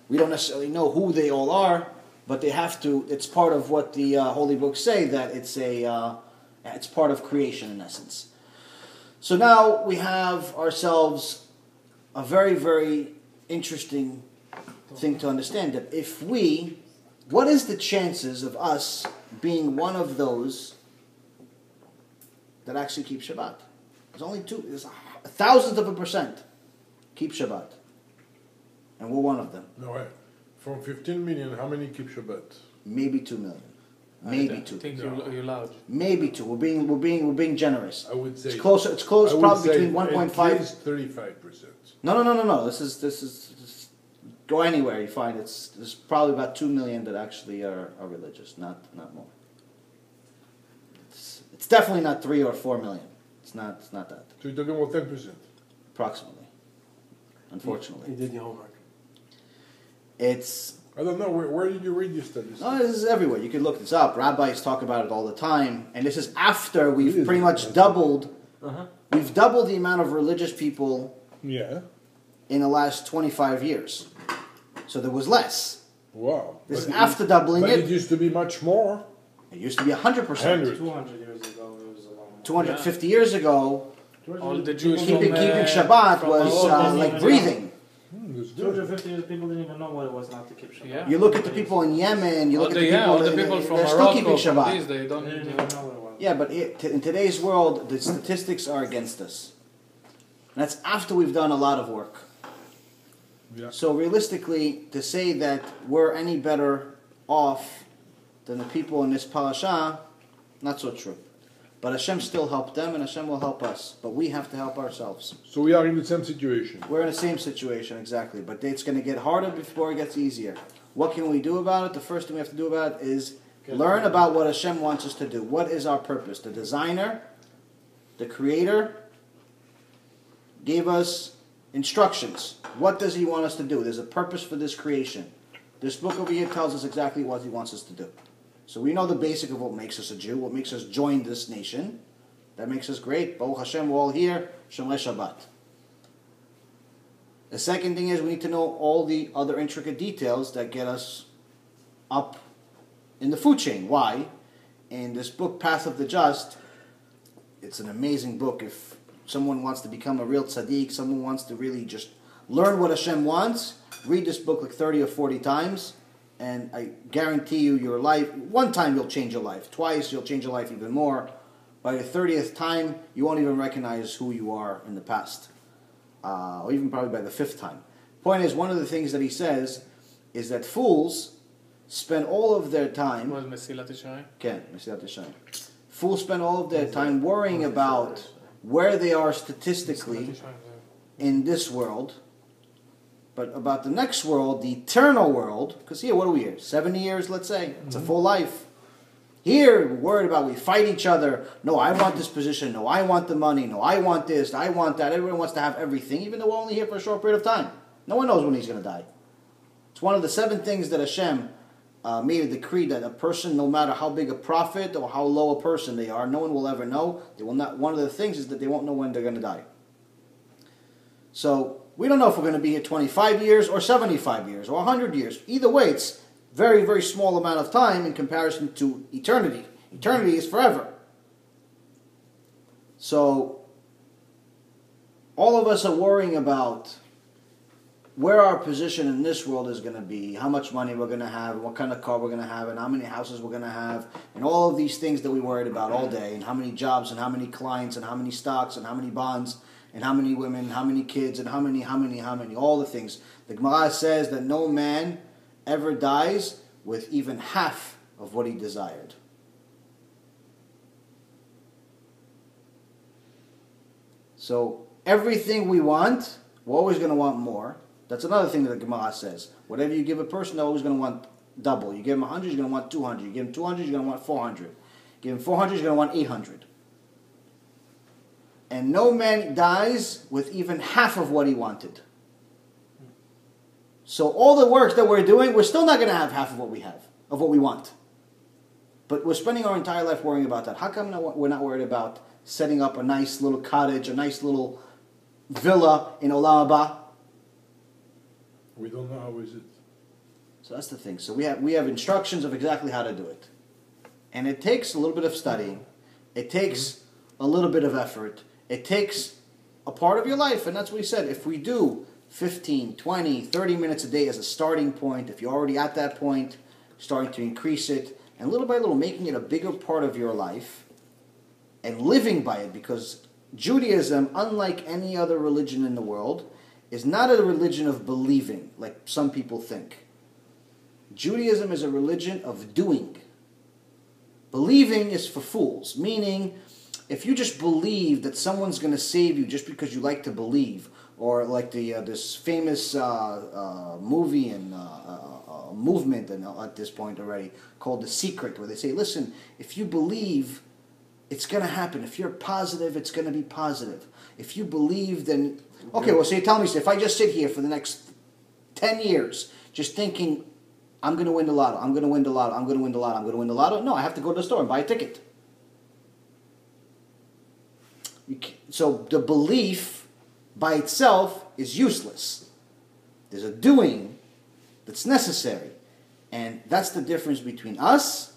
We don't necessarily know who they all are, but they have to, it's part of what the holy books say, that it's part of creation in essence. So now we have ourselves a very, very interesting thing to understand, that if what is the chances of us being one of those that actually keep Shabbat? There's only there's 1,000% keep Shabbat. And we're one of them. No way. From 15 million, how many keep Shabbat? Maybe 2 million. Maybe 2. I think you're loud. Maybe 2. We're being generous. I would say it's close probably between 1.5. At least 35%. No. This is go anywhere, you find there's probably about 2 million that actually are religious, not more. It's definitely not 3 or 4 million. It's not that. So you're talking about 10%? Approximately. Unfortunately. You did your homework. It's I don't know, where did you read these studies? No, this is everywhere. You can look this up. Rabbis talk about it all the time. And this is after we've It is. pretty much doubled. Uh-huh. We've doubled the amount of religious people Yeah. in the last 25 years. So there was less. Wow. This is But after doubling but it. it used to be much more. It used to be 100%. 100. 200 years ago, it was a lot more. 250 years ago, All the Jewish keeping from, Shabbat from was all over like the- breathing. That's good. 250 years, people didn't even know what it was not to keep Shabbat. Yeah. You look at the people in Yemen, you look at the people, all the people from they're still Morocco, keeping from Shabbat. these, they They don't. didn't even know what it was. Yeah, but in today's world, the statistics are against us. And that's after we've done a lot of work. Yeah. So realistically, to say that we're any better off than the people in this parasha, not so true. But Hashem still helped them, and Hashem will help us. But we have to help ourselves. So we are in the same situation. We're in the same situation, exactly. But it's going to get harder before it gets easier. What can we do about it? The first thing we have to do about it is learn about what Hashem wants us to do. What is our purpose? The designer, the creator, gave us instructions. What does he want us to do? There's a purpose for this creation. This book over here tells us exactly what he wants us to do. So we know the basic of what makes us a Jew, what makes us join this nation. That makes us great. Baruch Hashem, we're all here. Shomrei Shabbat. The second thing is we need to know all the other intricate details that get us up in the food chain. Why? In this book, Path of the Just, it's an amazing book. If someone wants to become a real tzaddik, someone wants to really just learn what Hashem wants, read this book like 30 or 40 times, and I guarantee you your life, one time you'll change your life, twice you'll change your life even more. By the 30th time, you won't even recognize who you are in the past. Or even probably by the 5th time. Point is, one of the things that he says is that fools spend all of their time... Was Mesilat Yesharim? Okay, Mesilat Yesharim. Fools spend all of their time worrying about where they are statistically in this world, but about the next world, the eternal world, because here, what are we here? 70 years, let's say. It's a full life. Here, we're worried about, we fight each other. No, I want this position. No, I want the money. No, I want this. I want that. Everyone wants to have everything, even though we're only here for a short period of time. No one knows when he's going to die. It's one of the 7 things that Hashem made a decree that a person, no matter how big a prophet or how low a person they are, no one will ever know. They will not. One of the things is that they won't know when they're going to die. So we don't know if we're going to be here 25 years or 75 years or 100 years. Either way, it's very, very small amount of time in comparison to eternity. Eternity is forever. So all of us are worrying about where our position in this world is going to be, how much money we're going to have, what kind of car we're going to have, and how many houses we're going to have, and all of these things that we worried about all day, and how many jobs, and how many clients, and how many stocks, and how many bonds, and how many women, how many kids, and how many, all the things. The Gemara says that no man ever dies with even half of what he desired. So everything we want, we're always going to want more. That's another thing that the Gemara says. Whatever you give a person, they're always going to want double. You give them 100, you're going to want 200. You give them 200, you're going to want 400. Give them 400, you're going to want 800. And no man dies with even half of what he wanted. So all the work that we're doing, we're still not going to have half of what we have, of what we want. But we're spending our entire life worrying about that. How come we're not worried about setting up a nice little cottage, a nice little villa in Olam Haba? We don't know how is it. So that's the thing. So we have instructions of exactly how to do it. And it takes a little bit of studying. It takes a little bit of effort. It takes a part of your life. And that's what we said. If we do 15, 20, 30 minutes a day as a starting point, if you're already at that point, starting to increase it, and little by little making it a bigger part of your life, and living by it, because Judaism, unlike any other religion in the world, is not a religion of believing, like some people think. Judaism is a religion of doing. Believing is for fools, meaning if you just believe that someone's going to save you just because you like to believe, or like this famous movie and movement and at this point already called The Secret, where they say, listen, if you believe, it's going to happen. If you're positive, it's going to be positive. If you believe, then... Okay, well, so you tell me, if I just sit here for the next 10 years just thinking I'm going to win the lotto, I'm going to win the lotto, I'm going to win the lotto, I'm going to win the lotto. No, I have to go to the store and buy a ticket. So the belief by itself is useless. There's a doing that's necessary. And that's the difference between us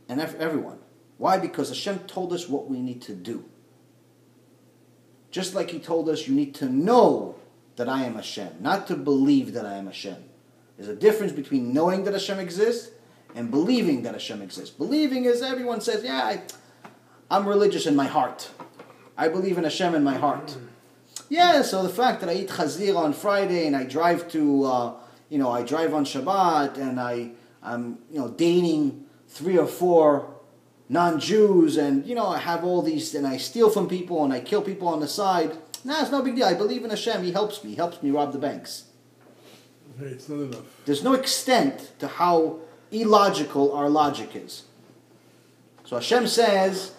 and everyone. Why? Because Hashem told us what we need to do. Just like He told us, you need to know that I am Hashem, not to believe that I am Hashem. There's a difference between knowing that Hashem exists and believing that Hashem exists. Believing is everyone says, yeah, I'm religious in my heart. I believe in Hashem in my heart. Yeah, so the fact that I eat chazir on Friday and I drive to, I drive on Shabbat and I'm dating 3 or 4 non-Jews and, I have all these, and I steal from people and I kill people on the side. Nah, it's no big deal. I believe in Hashem. He helps me rob the banks. Hey, it's not enough. There's no extent to how illogical our logic is. So Hashem says,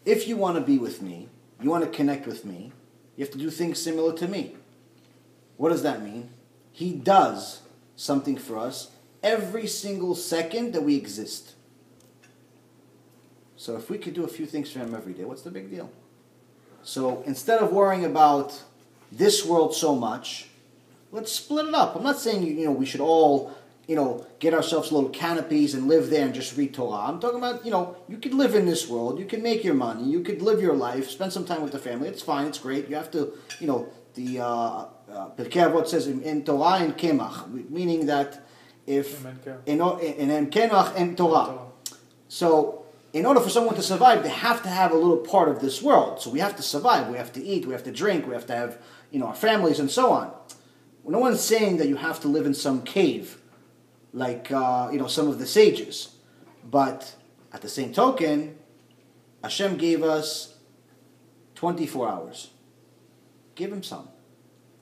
if you want to be with me, you want to connect with me, you have to do things similar to me. What does that mean? He does something for us every single second that we exist. So if we could do a few things for Him every day, what's the big deal? So instead of worrying about this world so much, let's split it up. I'm not saying we should all get ourselves little canopies and live there and just read Torah. I'm talking about you could live in this world, you can make your money, you could live your life, spend some time with the family. It's fine, it's great. You have to the Pirkei Avot says in Torah and Kemach, meaning that if in Kemach and Torah. So in order for someone to survive, they have to have a little part of this world. So we have to survive. We have to eat. We have to drink. We have to have, our families and so on. No one's saying that you have to live in some cave, like some of the sages. But at the same token, Hashem gave us 24 hours. Give Him some.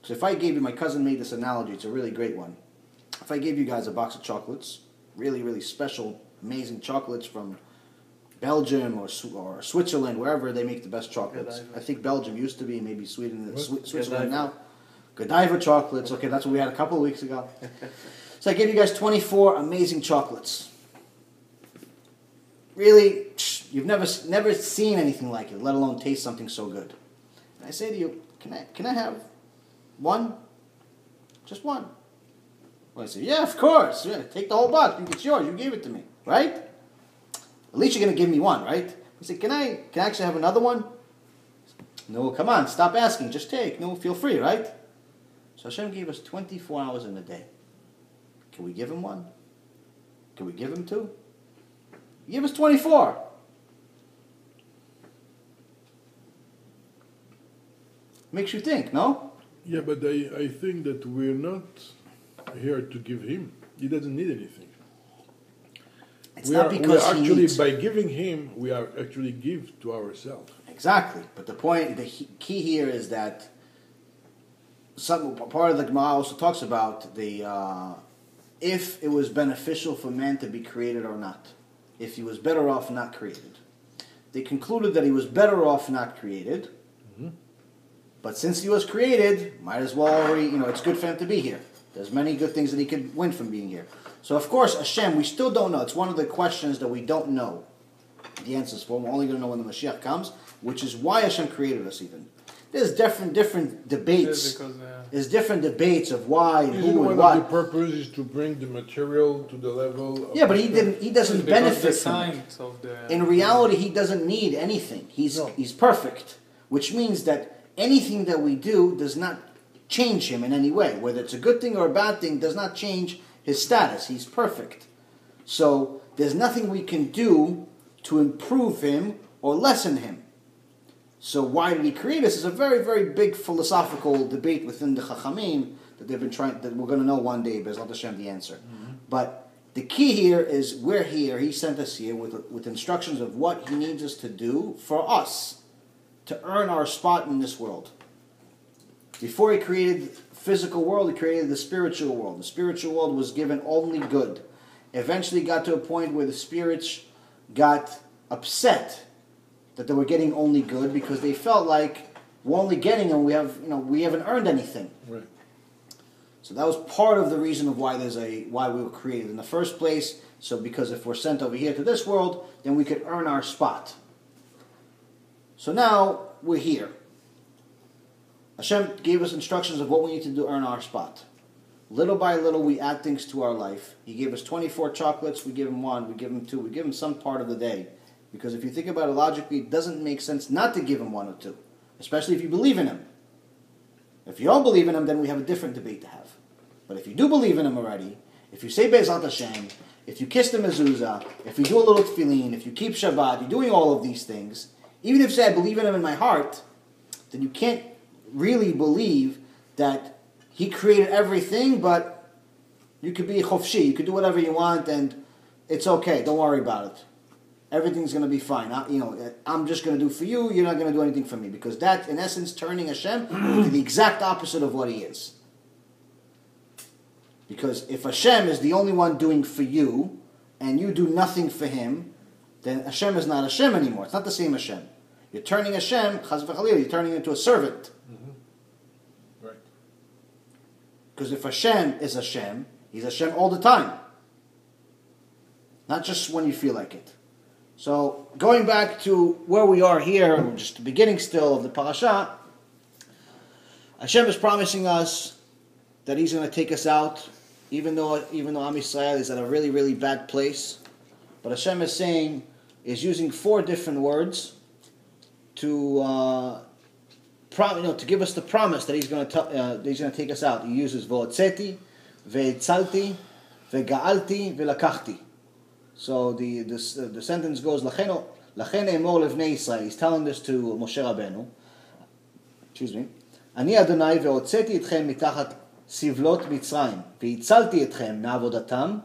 So if I gave you, my cousin made this analogy. It's a really great one. If I gave you guys a box of chocolates, really, really special, amazing chocolates from Belgium or Switzerland, wherever they make the best chocolates. I think Belgium used to be, maybe Sweden, Switzerland now. Godiva chocolates. Okay, that's what we had a couple of weeks ago. So I gave you guys 24 amazing chocolates. Really, you've never seen anything like it, let alone taste something so good. And I say to you, can I have one? Just one. Well, I say, yeah, of course. Yeah, take the whole box. It's yours. You gave it to me, right? At least you're going to give me one, right? I say, can I actually have another one? No, come on, stop asking. Just take. No, feel free, right? So Hashem gave us 24 hours in a day. Can we give Him one? Can we give Him two? He gave us 24. Makes you think, no? Yeah, but I think that we're not here to give Him. He doesn't need anything. It's not because we are He actually, needs. by giving Him, we are actually give to ourselves. Exactly. But the key here is that part of the Gemara also talks about if it was beneficial for man to be created or not. If he was better off not created. They concluded that he was better off not created. Mm-hmm. But since he was created, might as well already, it's good for him to be here. There's many good things that he could win from being here. So of course, Hashem, we still don't know. It's one of the questions that we don't know the answers for. We're only going to know when the Mashiach comes, which is why Hashem created us even. There's different debates. There's different debates of why and who and one what. of the purpose is to bring the material to the level of... Yeah, but he doesn't benefit from it. In reality, he doesn't need anything. He's perfect, which means that anything that we do does not change him in any way. Whether it's a good thing or a bad thing does not change his status. He's perfect. So there's nothing we can do to improve him or lessen him. So why did he create us? Is a very, very big philosophical debate within the Chachamim that they've been trying, that we're going to know one day, Bezrat Hashem, the answer. Mm-hmm. But the key here is we're here, he sent us here with instructions of what he needs us to do for us to earn our spot in this world. Before he created the physical world, he created the spiritual world. The spiritual world was given only good. Eventually got to a point where the spirits got upset that they were getting only good because they felt like we're only getting and we haven't earned anything. Right. So that was part of the reason of why we were created in the first place. So because if we're sent over here to this world, then we could earn our spot. So now we're here. Hashem gave us instructions of what we need to do to earn our spot. Little by little, we add things to our life. He gave us 24 chocolates. We give him one. We give him two. We give him some part of the day. Because if you think about it logically, it doesn't make sense not to give him one or two. Especially if you believe in him. If you don't believe in him, then we have a different debate to have. But if you do believe in him already, if you say Be'ezrat Hashem, if you kiss the mezuzah, if you do a little tefillin, if you keep Shabbat, you're doing all of these things, even if you say I believe in him in my heart, then you can't really believe that he created everything, but you could be chofshi, you could do whatever you want, and it's okay, don't worry about it. Everything's going to be fine. I'm just going to do for you, you're not going to do anything for me. Because that's, in essence, turning Hashem into the exact opposite of what he is. Because if Hashem is the only one doing for you, and you do nothing for him, then Hashem is not Hashem anymore. It's not the same Hashem. You're turning Hashem, chas v'chalil, you're turning him into a servant. Mm-hmm. Right. Because if Hashem is Hashem, he's Hashem all the time. Not just when you feel like it. So, going back to where we are here, just the beginning still of the Parashat, Hashem is promising us that he's going to take us out, even though Am Yisrael is at a really, really bad place. But Hashem is using 4 different words to give us the promise that he's going to take us out. He uses Vo'otzeti, Ve'etzalti, Ve'ga'alti, Ve'lakachti. So the sentence goes, Lachen emor levnei Yisrael. He's telling this to Moshe Rabbeinu. Excuse me. Ani Adonai ve'otzeti etchem mitachat sivlot Mitzrayim ve'hitzalti etchem me'avodatam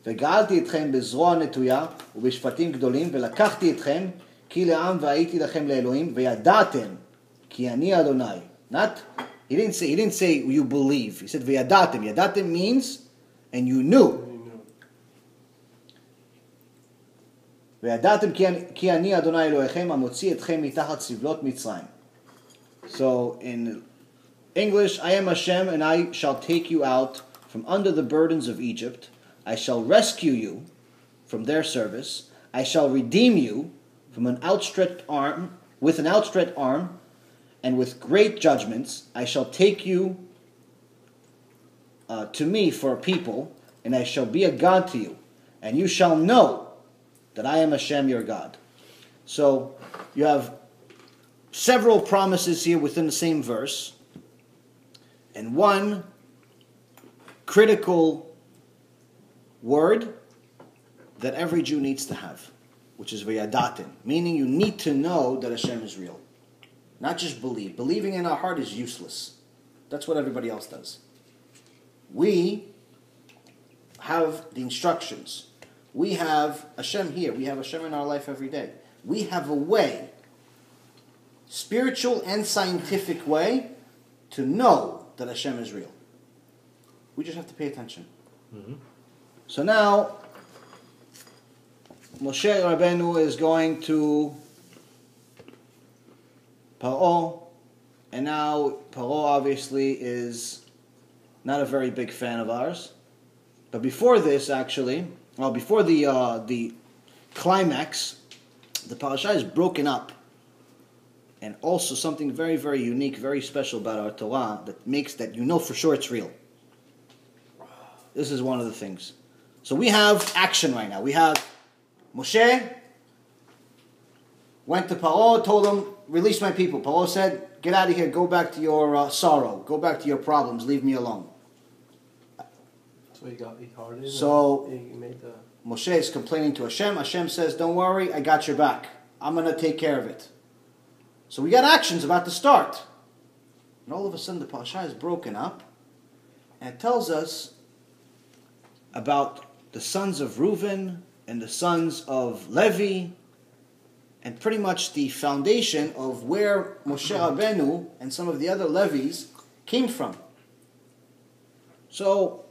ve'ga'alti etchem bezroa netuya u'bishpatim gdolim ve'lakachti etchem ki le'am ve'ayiti lachem le'elohim ve'yadatem ki ani Adonai. He didn't say you believe. He said ve'yadatem. Yadatem means and you knew. וידעתם כי אני אדוני אלוהיכם המוציא אתכם מתחת סבלות מצרים. So in English, I am Hashem and I shall take you out from under the burdens of Egypt. I shall rescue you from their service. I shall redeem you from an outstretched arm, with an outstretched arm, and with great judgments. I shall take you to me for a people, and I shall be a God to you, and you shall know that I am Hashem your God. So you have several promises here within the same verse, and one critical word that every Jew needs to have, which is v'yadatim, meaning you need to know that Hashem is real. Not just believe. Believing in our heart is useless. That's what everybody else does. We have the instructions. We have Hashem here. We have Hashem in our life every day. We have a way, spiritual and scientific way, to know that Hashem is real. We just have to pay attention. Mm-hmm. So now, Moshe Rabbeinu is going to Paro, and now Paro obviously is not a very big fan of ours. But before this, actually, before the climax, the parasha is broken up. And also something very, very unique, very special about our Torah that makes that you know for sure it's real. This is one of the things. So we have action right now. We have Moshe went to Paro, told him, release my people. Paro said, get out of here, go back to your sorrow, go back to your problems, leave me alone. So he hardened. So he made the... Moshe is complaining to Hashem. Hashem says, don't worry, I got your back. I'm going to take care of it. So we got actions about to start. And all of a sudden the parasha is broken up. And it tells us about the sons of Reuven and the sons of Levi. And pretty much the foundation of where Moshe Rabbeinu and some of the other Levis came from. So...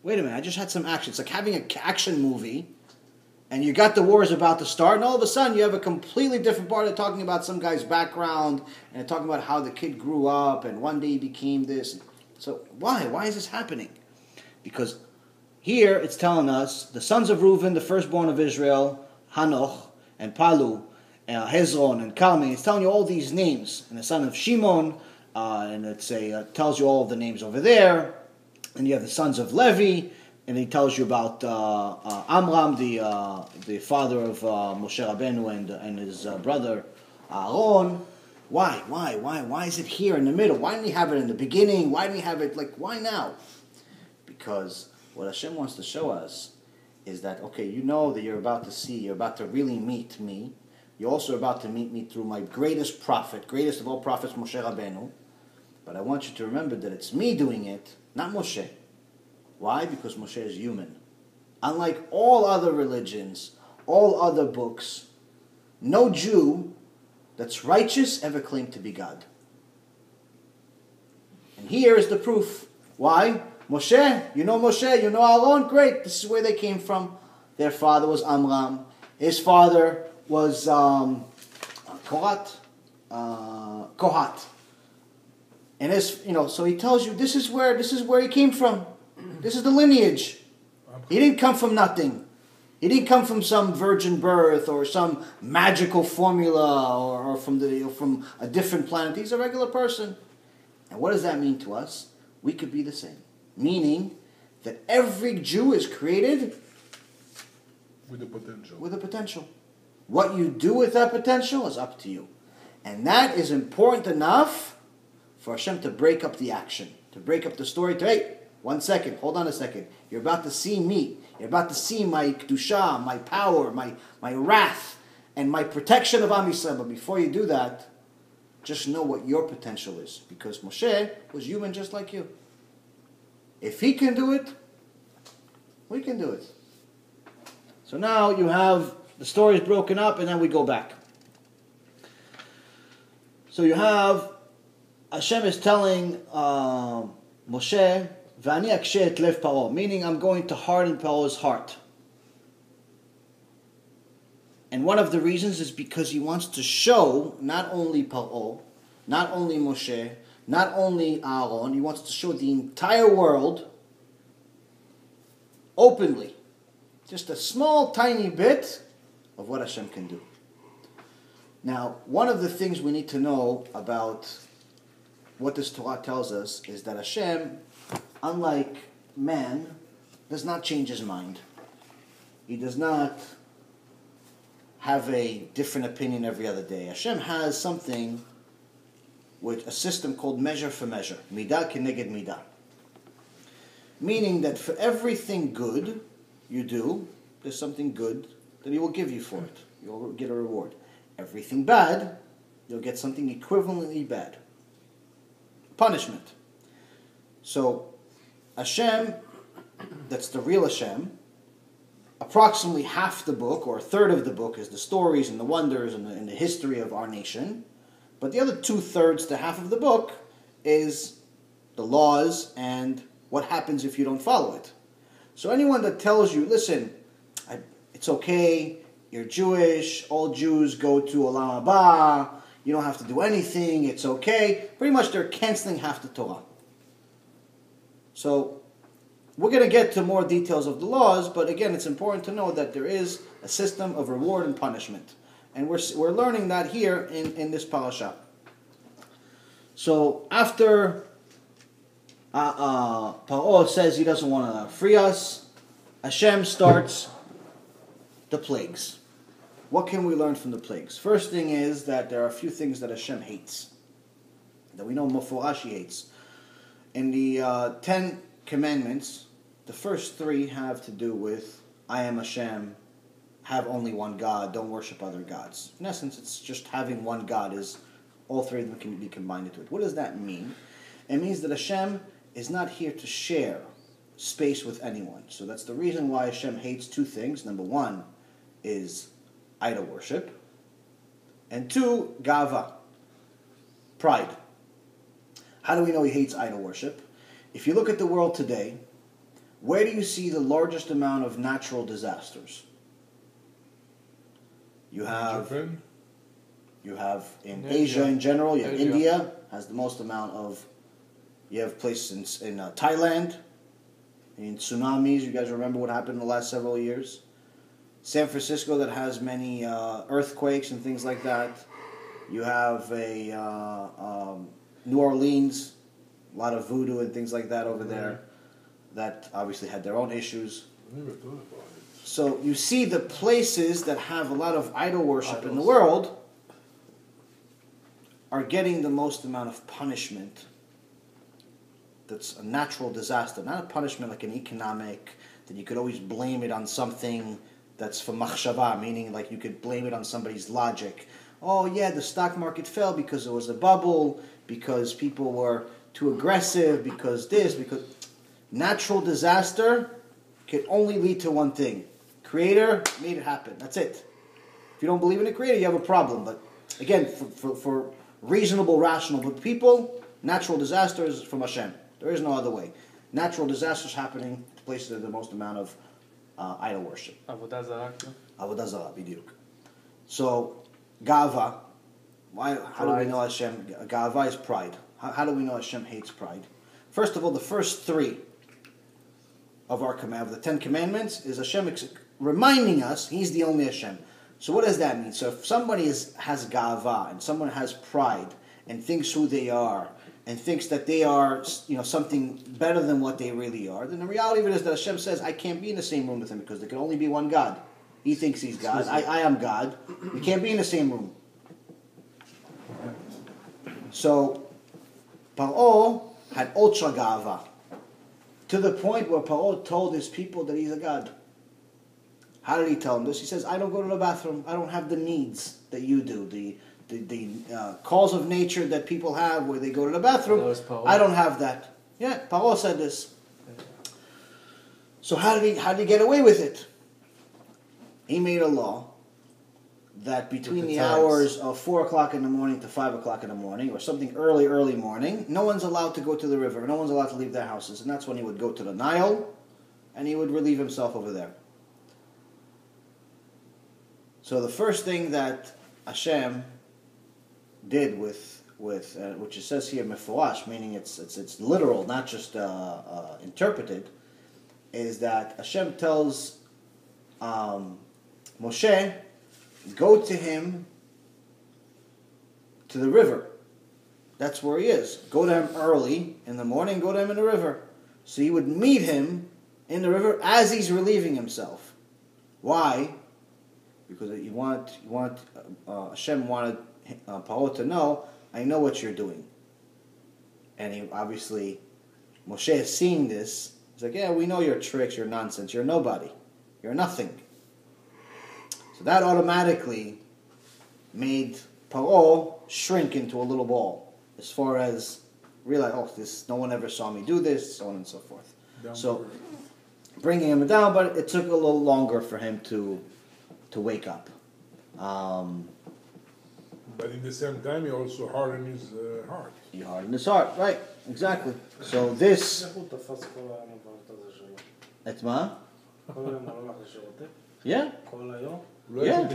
wait a minute, I just had some action. It's like having an action movie, and you got the wars about to start, and all of a sudden you have a completely different part of talking about some guy's background, and talking about how the kid grew up, and one day he became this. So why? Why is this happening? Because here it's telling us the sons of Reuven, the firstborn of Israel, Hanoch and Palu, Hezron and Carmi. It's telling you all these names. And the son of Shimon, and tells you all of the names over there. And you have the sons of Levi, and he tells you about Amram, the father of Moshe Rabbeinu and his brother Aaron. Why is it here in the middle? Why didn't he have it in the beginning? Why didn't he have it, why now? Because what Hashem wants to show us is that, okay, you know that you're about to really meet me. You're also about to meet me through my greatest prophet, greatest of all prophets, Moshe Rabbeinu. But I want you to remember that it's me doing it, not Moshe. Why? Because Moshe is human. Unlike all other religions, all other books, no Jew that's righteous ever claimed to be God. And here is the proof. Why? Moshe, you know Aaron, great. This is where they came from. Their father was Amram. His father was Kohat. And so he tells you this is where he came from. This is the lineage. He didn't come from nothing. He didn't come from some virgin birth or some magical formula or from a different planet. He's a regular person. And what does that mean to us? We could be the same. Meaning that every Jew is created with the potential. With a potential. What you do with that potential is up to you. And that is important enough for Hashem to break up the action, to break up the story, hey, 1 second, hold on a second. You're about to see me. You're about to see my kedusha, my power, my wrath, and my protection of Am Yisrael. But before you do that, just know what your potential is. Because Moshe was human just like you. If he can do it, we can do it. So now you have the story is broken up, and then we go back. So you have Hashem is telling Moshe, "V'ani akshe et lev Paro," meaning I'm going to harden Paro's heart. And one of the reasons is because he wants to show not only Paro, not only Moshe, not only Aaron, he wants to show the entire world openly, just a small tiny bit of what Hashem can do. Now, one of the things we need to know about what this Torah tells us is that Hashem, unlike man, does not change his mind. He does not have a different opinion every other day. Hashem has something with a system called measure for measure. Midah keneged midah. Meaning that for everything good you do, there's something good that he will give you for it. You'll get a reward. Everything bad, you'll get something equivalently bad. Punishment. So, Hashem, that's the real Hashem, approximately half the book, or a third of the book, is the stories and the wonders and the history of our nation. But the other 2/3 to half of the book is the laws and what happens if you don't follow it. So anyone that tells you, listen, it's okay, you're Jewish, all Jews go to Olam Haba, you don't have to do anything, it's okay, pretty much they're canceling half the Torah. So we're going to get to more details of the laws, but again, it's important to know that there is a system of reward and punishment. And we're learning that here in this parasha. So after Paro says he doesn't want to free us, Hashem starts the plagues. What can we learn from the plagues? First thing is that there are a few things that Hashem hates, that we know Meforash he hates. In the 10 commandments, the first 3 have to do with I am Hashem, have only one God, don't worship other gods. In essence, it's just having one God, is all 3 of them can be combined into it. What does that mean? It means that Hashem is not here to share space with anyone. So that's the reason why Hashem hates 2 things. Number 1 is idol worship, and 2, gava, pride. How do we know he hates idol worship? If you look at the world today, where do you see the largest amount of natural disasters? You have Japan? in Asia in general, you have India has the most amount of You have places in Thailand, in tsunamis. You guys remember what happened in the last several years? San Francisco that has many earthquakes and things like that. You have New Orleans, a lot of voodoo and things like that over there that obviously had their own issues. I never thought about it. So you see the places that have a lot of idol worship in the world are getting the most amount of punishment. That's a natural disaster, not a punishment like an economic, that you could always blame it on something that's for machshava, meaning like you could blame it on somebody's logic. Oh yeah, the stock market fell because there was a bubble, because people were too aggressive, because natural disaster can only lead to one thing. Creator made it happen. That's it. If you don't believe in a creator, you have a problem. But again, for reasonable, rational people, natural disaster is from HaShem. There is no other way. Natural disasters happening to places that have the most amount of idol worship. Avodah zarah. Avodah zarah, bidiyuk. So, gava. How do we know Hashem? Gava is pride. How do we know Hashem hates pride? First of all, the first three of the 10 Commandments is Hashem reminding us He's the only Hashem. So what does that mean? So if somebody has gava and someone has pride and thinks who they are and thinks that they are something better than what they really are, then the reality of it is that Hashem says, I can't be in the same room with him because there can only be one God. He thinks he's God. I am God. We can't be in the same room. So Paro had ultra gava, to the point where Paro told his people that he's a god. How did he tell them this? He says, I don't go to the bathroom. I don't have the needs that you do. The calls of nature that people have where they go to the bathroom. I don't have that. Yeah, Paro said this. So how did he get away with it? He made a law that between the hours of 4 o'clock in the morning to 5 o'clock in the morning, or something early morning, no one's allowed to go to the river. No one's allowed to leave their houses. And that's when he would go to the Nile, and he would relieve himself over there. So the first thing that Hashem did with which it says here meforash, meaning it's literal, not just interpreted, is that Hashem tells Moshe, go to him to the river. That's where he is. Go to him early in the morning, go to him in the river. So he would meet him in the river as he's relieving himself. Why? Because Hashem wanted Paro to know, I know what you're doing. And he obviously, Moshe is seeing this. He's like, yeah, we know your tricks, your nonsense. You're nobody. You're nothing. So that automatically made Paro shrink into a little ball, as far as realize, no one ever saw me do this, so on and so forth. So bringing him down, but it took a little longer for him to wake up. But in the same time, he also hardened his heart. He hardened his heart, right? Exactly. So this. את מה? Yeah. Yeah.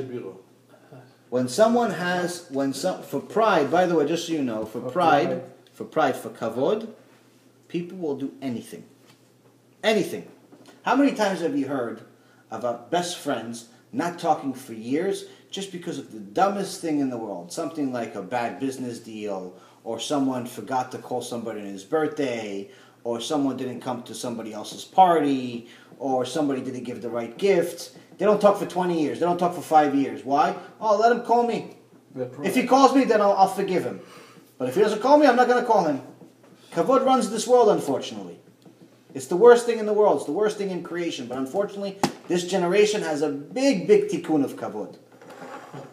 For pride, by the way, just so you know, for kavod, people will do anything. Anything. How many times have you heard about best friends not talking for years just because of the dumbest thing in the world? Something like a bad business deal, or someone forgot to call somebody on his birthday, or someone didn't come to somebody else's party, or somebody didn't give the right gift. They don't talk for 20 years. They don't talk for 5 years. Why? Oh, let him call me. If he calls me, then I'll forgive him. But if he doesn't call me, I'm not going to call him. Kavod runs this world, unfortunately. It's the worst thing in the world. It's the worst thing in creation. But unfortunately, this generation has a big tikkun of kavod.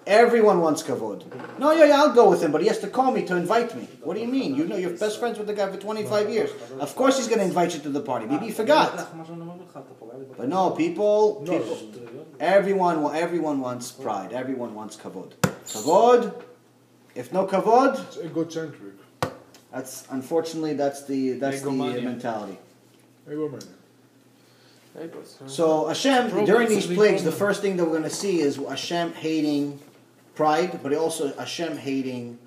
Everyone wants kavod. No, yeah, I'll go with him, but he has to call me to invite me. What do you mean? You know, you're best friends with the guy for 25 years. Of course he's going to invite you to the party. Maybe he forgot. But no, people, everyone wants pride. Everyone wants kavod. Kavod, if no kavod, it's egocentric. Unfortunately, that's the mentality. Egomania. So Hashem, during these plagues, the first thing that we're going to see is Hashem hating pride, but also Hashem hating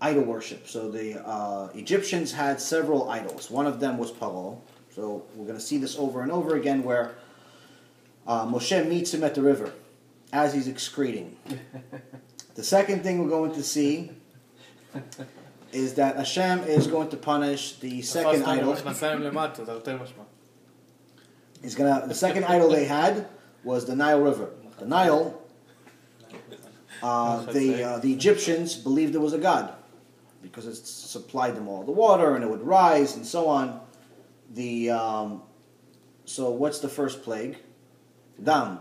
idol worship. So the Egyptians had several idols. One of them was Paro. So we're going to see this over and over again where Moshe meets him at the river as he's excreting. The second thing we're going to see is that Hashem is going to punish the second idol. The second idol they had was the Nile River. The Nile, the Egyptians believed it was a god because it supplied them all the water and it would rise and so on. So what's the first plague? Dam,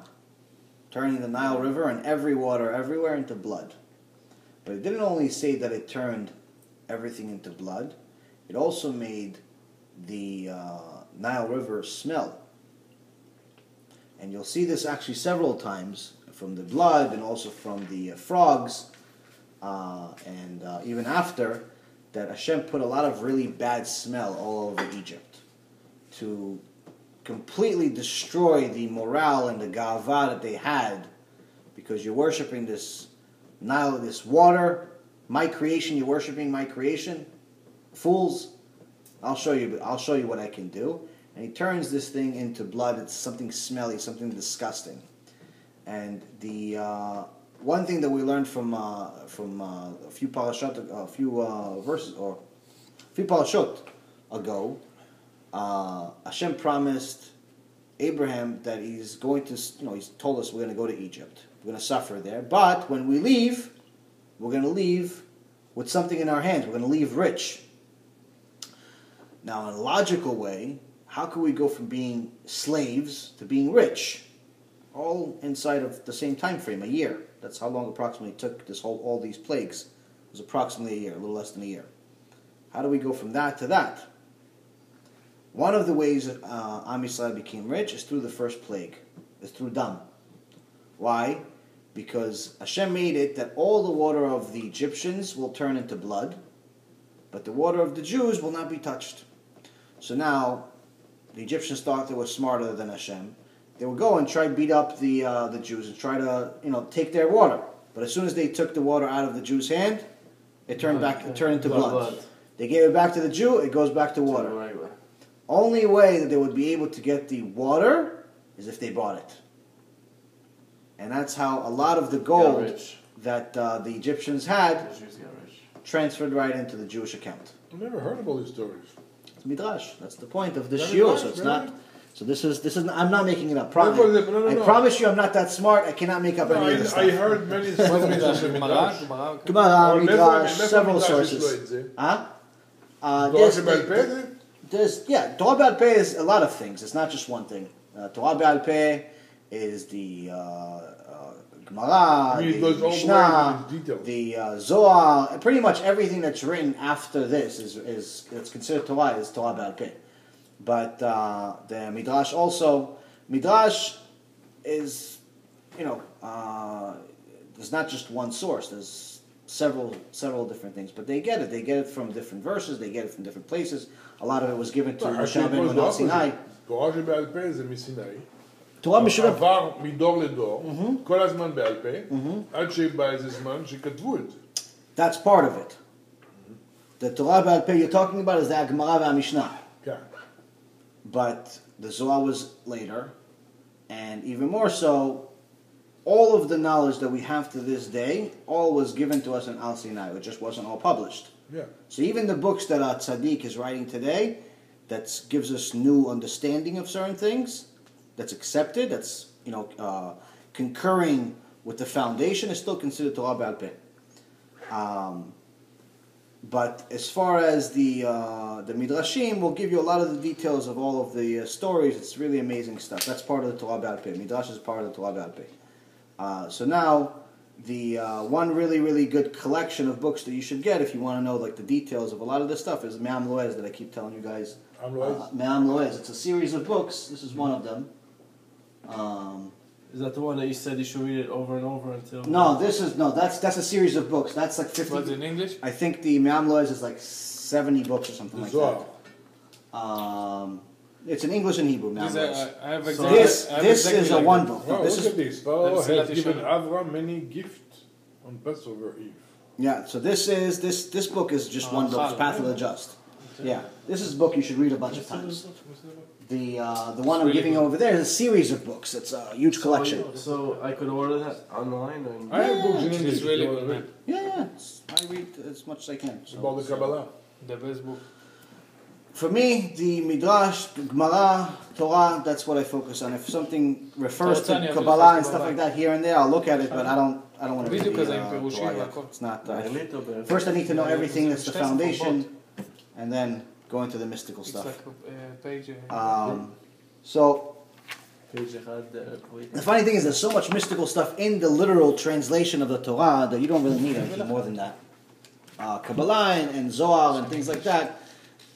turning the Nile River and every water everywhere into blood. But it didn't only say that it turned everything into blood, it also made the Nile River smell. And you'll see this actually several times from the blood and also from the frogs, and even after, that Hashem put a lot of really bad smell all over Egypt to completely destroy the morale and the ga'ava that they had, because you're worshiping this Nile, this water, my creation. You're worshiping my creation, fools. I'll show you what I can do. And he turns this thing into blood. It's something smelly, something disgusting. And the one thing that we learned from a few parashat, a few verses or a few parashot ago, Hashem promised Abraham that he's going to, he's told us we're going to go to Egypt. We're going to suffer there. But when we leave, we're going to leave with something in our hands. We're going to leave rich. Now, in a logical way, how can we go from being slaves to being rich? All inside of the same time frame, a year. That's how long approximately it took all these plagues. It was approximately a year, a little less than a year. How do we go from that to that? One of the ways Am Yisrael became rich is through the first plague. It's through Dam. Why? Because Hashem made it that all the water of the Egyptians will turn into blood, but the water of the Jews will not be touched. So now, the Egyptians thought they were smarter than Hashem. They would go and try to beat up the Jews and try to take their water. But as soon as they took the water out of the Jew's hand, it turned into blood. They gave it back to the Jew, it goes back to water. Only way that they would be able to get the water is if they bought it. And that's how a lot of the gold that the Egyptians had transferred right into the Jewish account. I've never heard of all these stories. It's midrash. That's the point of the shiur. So it's not. So this is. I'm not making it up. I promise you, I'm not that smart. I cannot make up any of this stuff. I heard many stories in the midrash. Gemara, midrash, several sources. Torah B'al Peh is a lot of things. It's not just one thing. Torah B'al Peh is the Gemara, the Mishnah, the Zohar. Pretty much everything that's written after this is considered Torah is Torah B'al Peh. But the Midrash also, Midrash is, there's not just one source. There's several different things. But they get it. They get it from different verses. They get it from different places. A lot of it was given to Moshe Rabbeinu on Sinai. Torah שבעל פה זה מסיני. תורה משולב. עבר מדור לדור, כל הזמן בעל פה, עד שבא איזה זמן שכתבו את זה. That's part of it. The Torah B'al Peh you're talking about is the Gemara והמשנה. כן. But the Zohar was later, and even more so, all of the knowledge that we have to this day, all was given to us in Al Sinai. It just wasn't all published. Yeah. So even the books that our tzaddik is writing today, that gives us new understanding of certain things, that's accepted, that's concurring with the foundation, is still considered Torah B'al Peh. But as far as the Midrashim, will give you a lot of the details of all of the stories. It's really amazing stuff. That's part of the Torah B'al Peh. Midrash is part of the Torah B'al Peh. So now, the one really, really good collection of books that you should get if you want to know the details of a lot of this stuff is Me'am Loez that I keep telling you guys. Me'am Loez. It's a series of books. This is one of them. Is that the one that you said you should read it over and over until? No, that's a series of books. That's like 50. What's in English? I think the Me'am Loez is like 70 books or something like that. It's in English and Hebrew. Me'am Loez. This is a one book. Wow, look at this. Pharaoh has given Avram many gifts on Passover Eve. Yeah, so this book is just one book, it's Path of the Just. Yeah, this is a book you should read a bunch of times. The one I'm giving over there is a series of books. It's a huge collection. So I could order that online and I have books in It's English. really you wanna good, read? man. Yeah. I read as much as I can. So- About the Kabbalah. The best book. For me, the Midrash, the Gemara, Torah, that's what I focus on. If something refers to Torah, Kabbalah and stuff Kabbalah. like that here and there, I'll look at it, but I don't want to read בדיוק the כזה עם פירושים Torah yet. והכל. It's not. a little bit. First, I need to know everything that's the שתי שפות. foundation, and then go into the mystical It's stuff. like page. So Page אחד, the funny thing is, there's so much mystical stuff in the literal translation of the Torah that you don't really need anything more than that. Kabbalah and Zohar and things like that.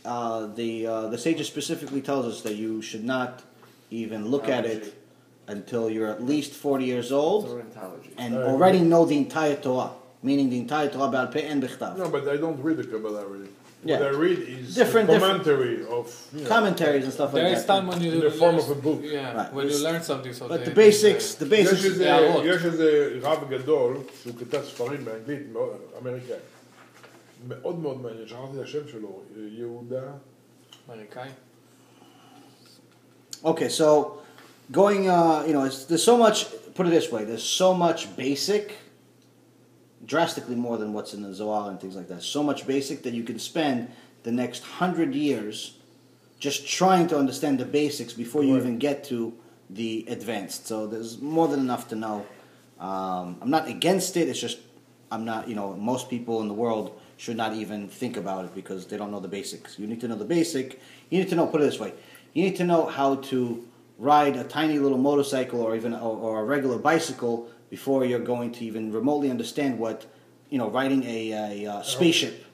The sages specifically tells us that you should not even look at it until you're at least 40 years old Ornithology. and already know the entire Torah, meaning the entire Torah Ba'al Peh and B'chtav. No, but I don't read the Kabbalah really. Yeah. What I read is Different- commentary of Commentaries and stuff like There is that. time when you In the form of a book. Yeah, Right. when you learn something. So But they- the basics, יש איזה רב גדול שהוא כתב ספרים באנגלית, אמריקאי. מאוד מאוד מעניין, שכחתי את השם שלו, יהודה. אמריקאי. Okay, so going, there's so much, put it this way, there's so much basic, drastically more than what's in the Zohar and things like that. So much basic that you can spend the next 100 years just trying to understand the basics before you even get to the advanced. So there's more than enough to know. I'm not against it, it's just, I'm not, most people in the world should not even think about it because they don't know the basics. You need to know the basic. You need to know, put it this way, you need to know how to ride a tiny little motorcycle or even or a regular bicycle before you're going to even remotely understand what, riding a spaceship.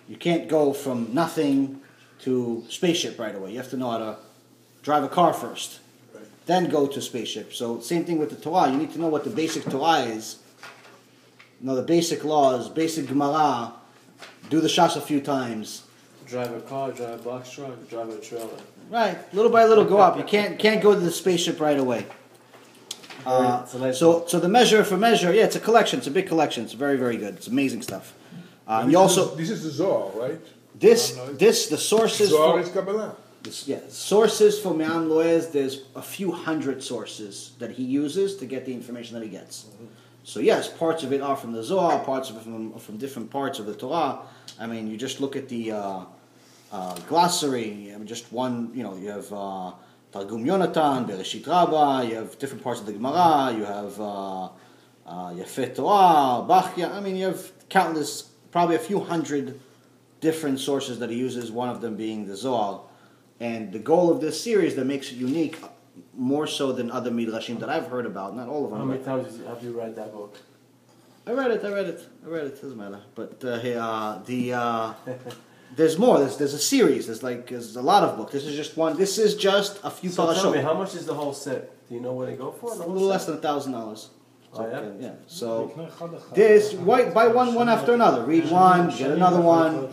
You can't go from nothing to spaceship right away. You have to know how to drive a car first, then go to spaceship. So same thing with the Torah. You need to know what the basic Torah is, know the basic laws, basic Gemara, do the Shas a few times. Drive a car, drive a box truck, drive a trailer. Right, little by little go up. You can't go to the spaceship right away. It's a nice So the measure for measure, yeah, it's a collection. It's a big collection. It's very, very good. It's amazing stuff. You also This is the Zohar, right? the sources Zohar for is Kabbalah. sources for Me'am Loez. There's a few hundred sources that he uses to get the information that he gets. So yes, parts of it are from the Zohar, parts of it from different parts of the Torah. I mean, you just look at the glossary. I mean, just one. You have Targum Yonatan, Bereshit Rabbah. You have different parts of the Gemara. You have Yafet Torah, Bachya. I mean, you have countless, probably a few hundred different sources that he uses. One of them being the Zohar. And the goal of this series that makes it unique, more so than other midrashim that I've heard about, not all of them. How many times have you read that book? I read it. Doesn't matter. But there's more. There's a series. There's a lot of books. This is just one. This is just a few So tell me, parashot. how much is the whole set? Do you know what they go for? A little less than $1,000. Oh, yeah? Yeah. So this buy one after another. Read one, get another one.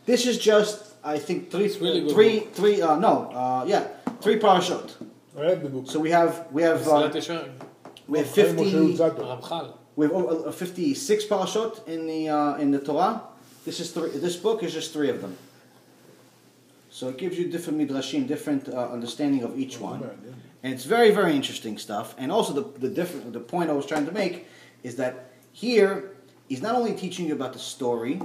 This is just I think three parashot. I have the book. So we have מסילת ישרים. 50. הרמח"ל. We have 56 parashot in the Torah. This book is just 3 of them. So it gives you different midrashim, different understanding of each one, and it's very, very interesting stuff. And also the point I was trying to make is that here he's not only teaching you about the story,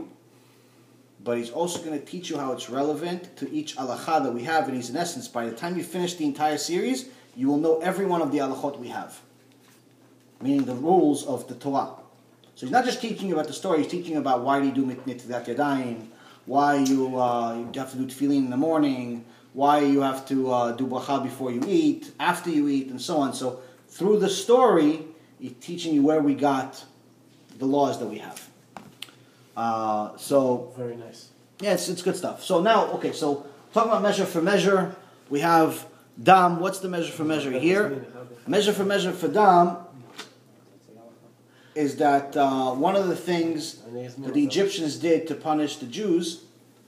but he's also going to teach you how it's relevant to each halacha that we have. And he's in essence, by the time you finish the entire series, you will know every one of the halachot we have, meaning the rules of the Torah. So he's not just teaching you about the story, he's teaching about why do you do netilat yadayim, why you have to do tefillin in the morning, why you have to do bracha before you eat, after you eat, and so on. So through the story, he's teaching you where we got the laws that we have. So Very nice. yeah, it's good stuff. So now, okay, so talking about measure for measure, we have dam. What's the measure for measure here? Measure for dam is that one of the things that the Egyptians did to punish the Jews,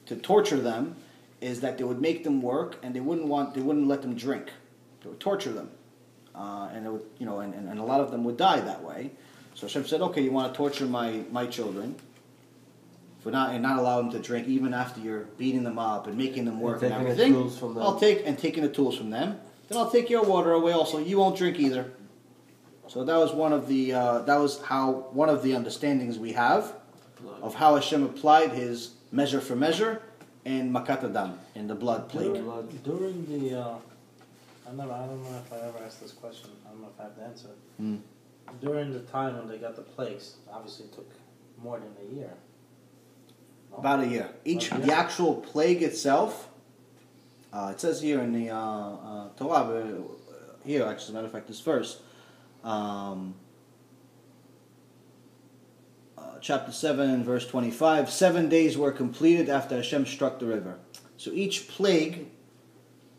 to torture them, is that they would make them work and they wouldn't let them drink. They would torture them, and it would, and a lot of them would die that way. So Hashem said, okay, you want to torture my children and not allow them to drink even after you're beating them up and making them work and taking everything. the tools from them. Taking the tools from them. Then I'll take your water away also. You won't drink either. So that was one of the understandings we have of how Hashem applied His measure for measure in Makat Adam, in the blood plague. During the, I don't know if I ever asked this question. I don't know if I have the answer. During the time when they got the plagues, obviously it took more than a year. No? About a year. The actual plague itself, it says here in the Torah, here actually, as a matter of fact, this verse, chapter 7, verse 25, 7 days were completed after Hashem struck the river. So each plague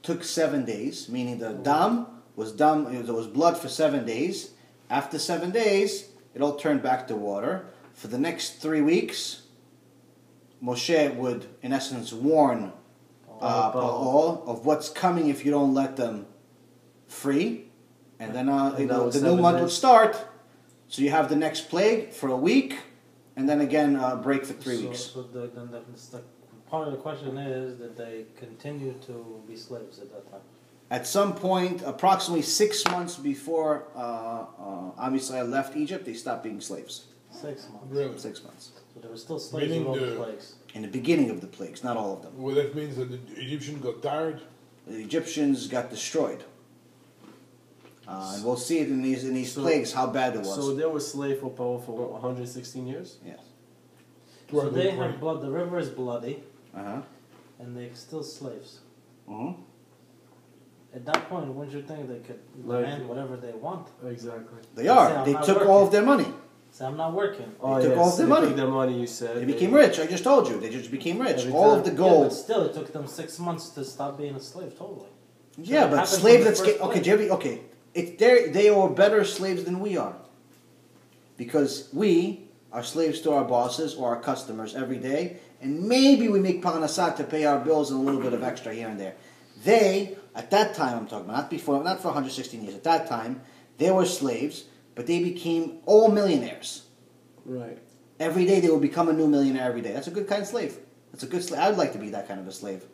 took 7 days, meaning the dam was there was blood for 7 days. After 7 days, it all turned back to water. For the next 3 weeks, Moshe would, in essence, warn Pa'ol of what's coming if you don't let them free. And then the new month would start. So you have the next plague for a week, and then again break for 3 weeks. So the part of the question is, did they continue to be slaves at that time? At some point, approximately 6 months before Am Yisrael left Egypt, they stopped being slaves. 6 months. Really? 6 months. So they were still slaves Meaning in all the plagues. In the beginning of the plagues, not all of them. Well, that means that the Egyptians got tired. The Egyptians got destroyed. And we'll see it in these plagues how bad it was. So they were slave for Paro for 116 years? Yes. So they have blood. The river is bloody, Uh-huh. and they're still slaves. Mm-hmm. At that point, wouldn't you think they could demand whatever they want? Exactly. They are. I'm They not took working. all of their money. So I'm not working. Oh, took yes, all of their they money. took their money, you said. They became rich. I just told you. They just became rich. Every All time. of the Yeah, gold. but still, it took them 6 months to stop being a slave. Totally. Yeah, it but happened slave from the that's first okay. place. Okay, they are better slaves than we are, because we are slaves to our bosses or our customers every day, and maybe we make parnasat to pay our bills and a little bit of extra here and there. They, at that time, I'm talking about, not before, not for 116 years. At that time, they were slaves, but they became all millionaires. Right. Every day they will become a new millionaire every day. That's a good kind of slave. That's a good slave. I'd like to be that kind of a slave.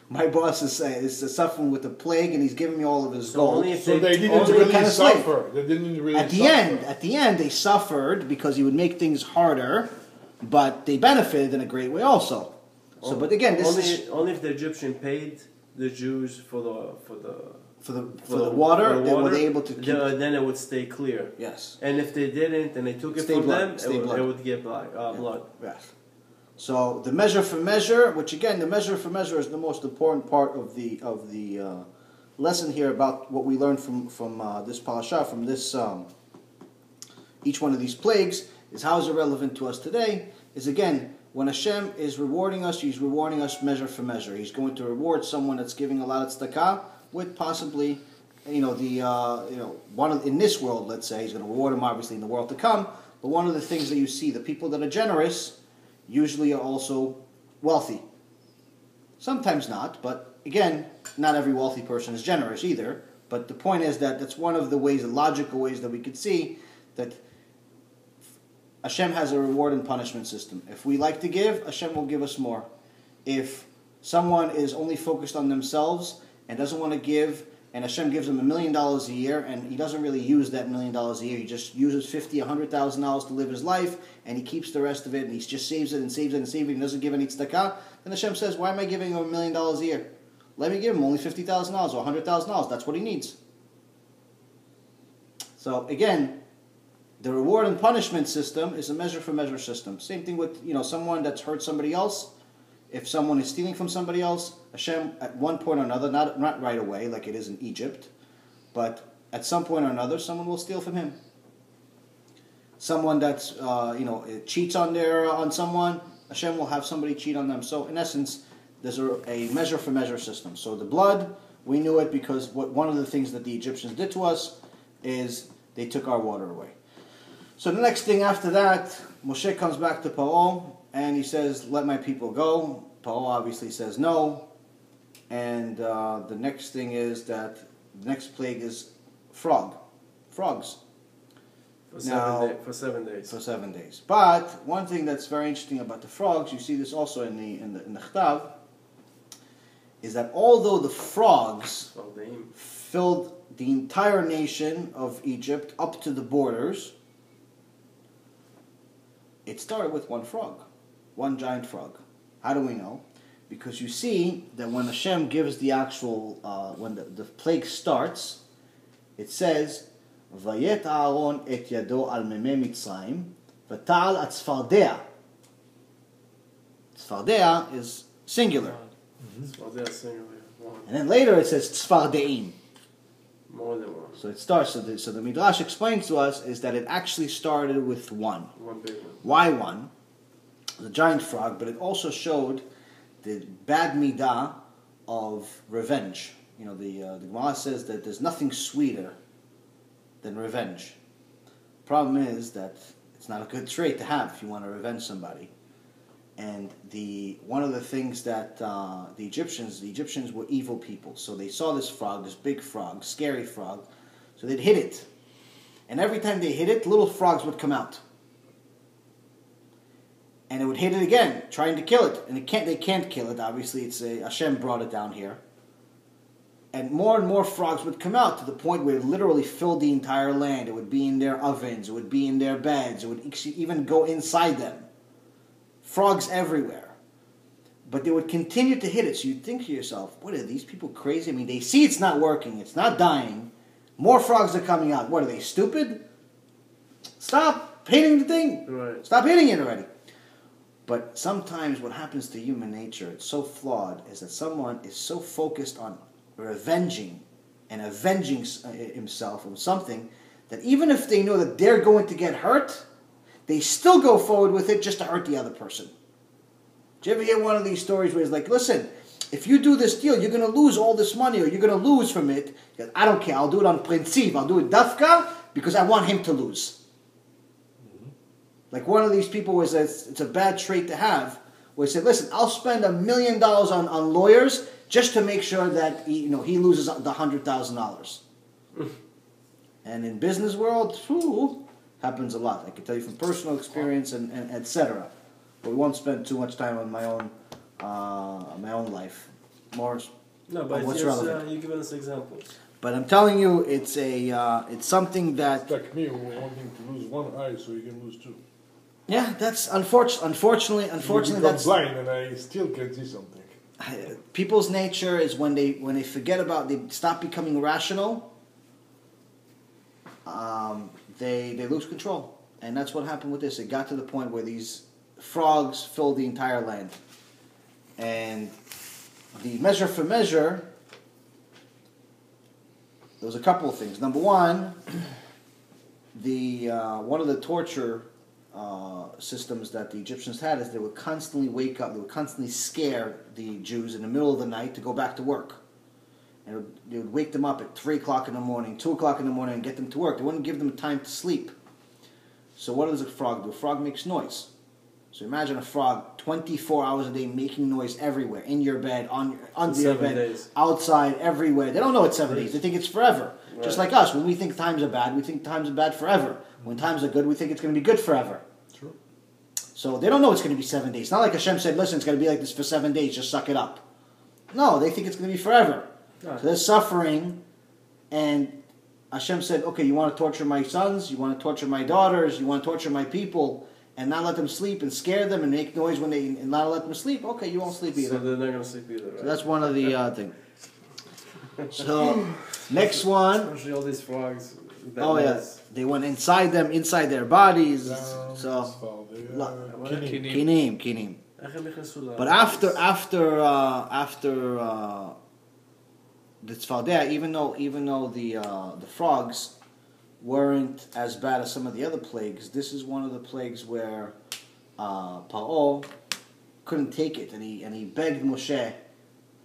My boss is suffering with the plague, and he's giving me all of his gold. Only if So they didn't only really kind of slave. suffer. They didn't really At the suffer. at the end, they suffered because he would make things harder, but they benefited in a great way also. So, but again, this is only if the Egyptian paid the Jews for the for the water. They were able to keep. then it would stay clear. Yes. And if they didn't and they took it Stay from blood, them, stay blood. it would get blood. Yes. So the measure for measure, which again, the measure for measure is the most important part of the lesson here about what we learned from this parasha, from this each one of these plagues, is how is it relevant to us today? Is again, when Hashem is rewarding us, He's rewarding us measure for measure. He's going to reward someone that's giving a lot of tzedakah with possibly, one of, in this world, let's say, He's going to reward him obviously in the world to come. But one of the things that you see, the people that are generous usually are also wealthy. Sometimes not, but again, not every wealthy person is generous either. But the point is that that's one of the ways, the logical ways that we could see that Hashem has a reward and punishment system. If we like to give, Hashem will give us more. If someone is only focused on themselves and doesn't want to give, and Hashem gives him $1 million a year, and he doesn't really use that $1 million a year, he just uses $50,000, $100,000 to live his life, and he keeps the rest of it, and he just saves it and saves it and saves it, and doesn't give any tzedakah, then Hashem says, why am I giving him $1 million a year? Let me give him only $50,000 or $100,000. That's what he needs. So again, the reward and punishment system is a measure for measure system. Same thing with someone that's hurt somebody else. If someone is stealing from somebody else, Hashem at one point or another, not right away like it is in Egypt, but at some point or another, someone will steal from him. Someone that's cheats on someone, Hashem will have somebody cheat on them. So in essence, there's a measure for measure system. So the blood, we knew it because one of the things that the Egyptians did to us is they took our water away. So the next thing after that, Moshe comes back to Paro and he says, let my people go. Paro obviously says no. And the next thing is that the next plague is frogs. For 7 days. For 7 days. But one thing that's very interesting about the frogs, you see this also in the Chtav, is that although the frogs filled the entire nation of Egypt up to the borders, it started with one frog, one giant frog. How do we know? Because you see that when Hashem gives the actual, when the plague starts, it says, "Vayet Aaron et yado al meme Mitzrayim, v'ta'al at tzfardea." Tzfardea is singular. And then later it says tzfardeim. More than one. So it starts. So the Midrash explains to us is that it actually started with one. One big one. Why one? The giant frog, but it also showed the bad midah of revenge. You know, the Gemara says that there's nothing sweeter than revenge. Problem is that it's not a good trait to have if you want to revenge somebody. And one of the things that the Egyptians were evil people. So they saw this frog, this big frog, scary frog, so they'd hit it. And every time they hit it, little frogs would come out. And it would hit it again, trying to kill it. And they can't kill it, obviously. Hashem brought it down here. And more frogs would come out to the point where it literally filled the entire land. It would be in their ovens, it would be in their beds, it would even go inside them. Frogs everywhere. But they would continue to hit it. So you'd think to yourself, what are these people crazy? I mean, they see it's not working, it's not dying. More frogs are coming out. What are they, stupid? Stop hitting the thing. Right. Stop hitting it already. But sometimes what happens to human nature, it's so flawed, is that someone is so focused on avenging himself on something that even if they know that they're going to get hurt, they still go forward with it just to hurt the other person. Did you ever hear one of these stories where it's like, listen, if you do this deal, you're going to lose all this money or you're going to lose from it. I don't care. I'll do it on princip. I'll do it dafka because I want him to lose. Like one of these people was it's a bad trait to have, where he said, listen, I'll spend $1 million on lawyers just to make sure that he loses the $100,000. And in business world, happens a lot. I can tell you from personal experience and etc. But we won't spend too much time on my own life. More No, but what's it's relevant. you're giving us examples. But I'm telling you, it's something that. It's like me wanting to lose one eye so you can lose two. Yeah, that's unfortunately You become that's blind and I still can see something. people's nature is when they forget about, they stop becoming rational. They lose control, and that's what happened with this. It got to the point where these frogs filled the entire land, and the measure for measure. There was a couple of things. Number one, one of the torture systems that the Egyptians had is they would constantly wake up, they would constantly scare the Jews in the middle of the night to go back to work. And they would wake them up at 3 o'clock in the morning, 2 o'clock in the morning, and get them to work. They wouldn't give them time to sleep. So what does a frog do? A frog makes noise. So imagine a frog 24 hours a day making noise everywhere, in your bed, under your bed, days. outside, everywhere. They don't know it's 7 days. They think it's forever. Right. Just like us. When we think times are bad, we think times are bad forever. When times are good, we think it's going to be good forever. True. So they don't know it's going to be 7 days. It's not like Hashem said, listen, it's going to be like this for 7 days, just suck it up. No, they think it's going to be forever. Right. So they're suffering, and Hashem said, okay, you want to torture my sons, you want to torture my daughters, you want to torture my people, and not let them sleep and scare them and make noise and not let them sleep? Okay, you won't sleep either. So they're not going to sleep either, right? So that's one of the things. So, next one. Especially all these frogs. that Oh, yeah. mess. They went inside them, inside their bodies. So, kinim. איך הם נכנסו ל- But after the tzfardea, even though the frogs weren't as bad as some of the other plagues, this is one of the plagues where Paro couldn't take it, and he begged Moshe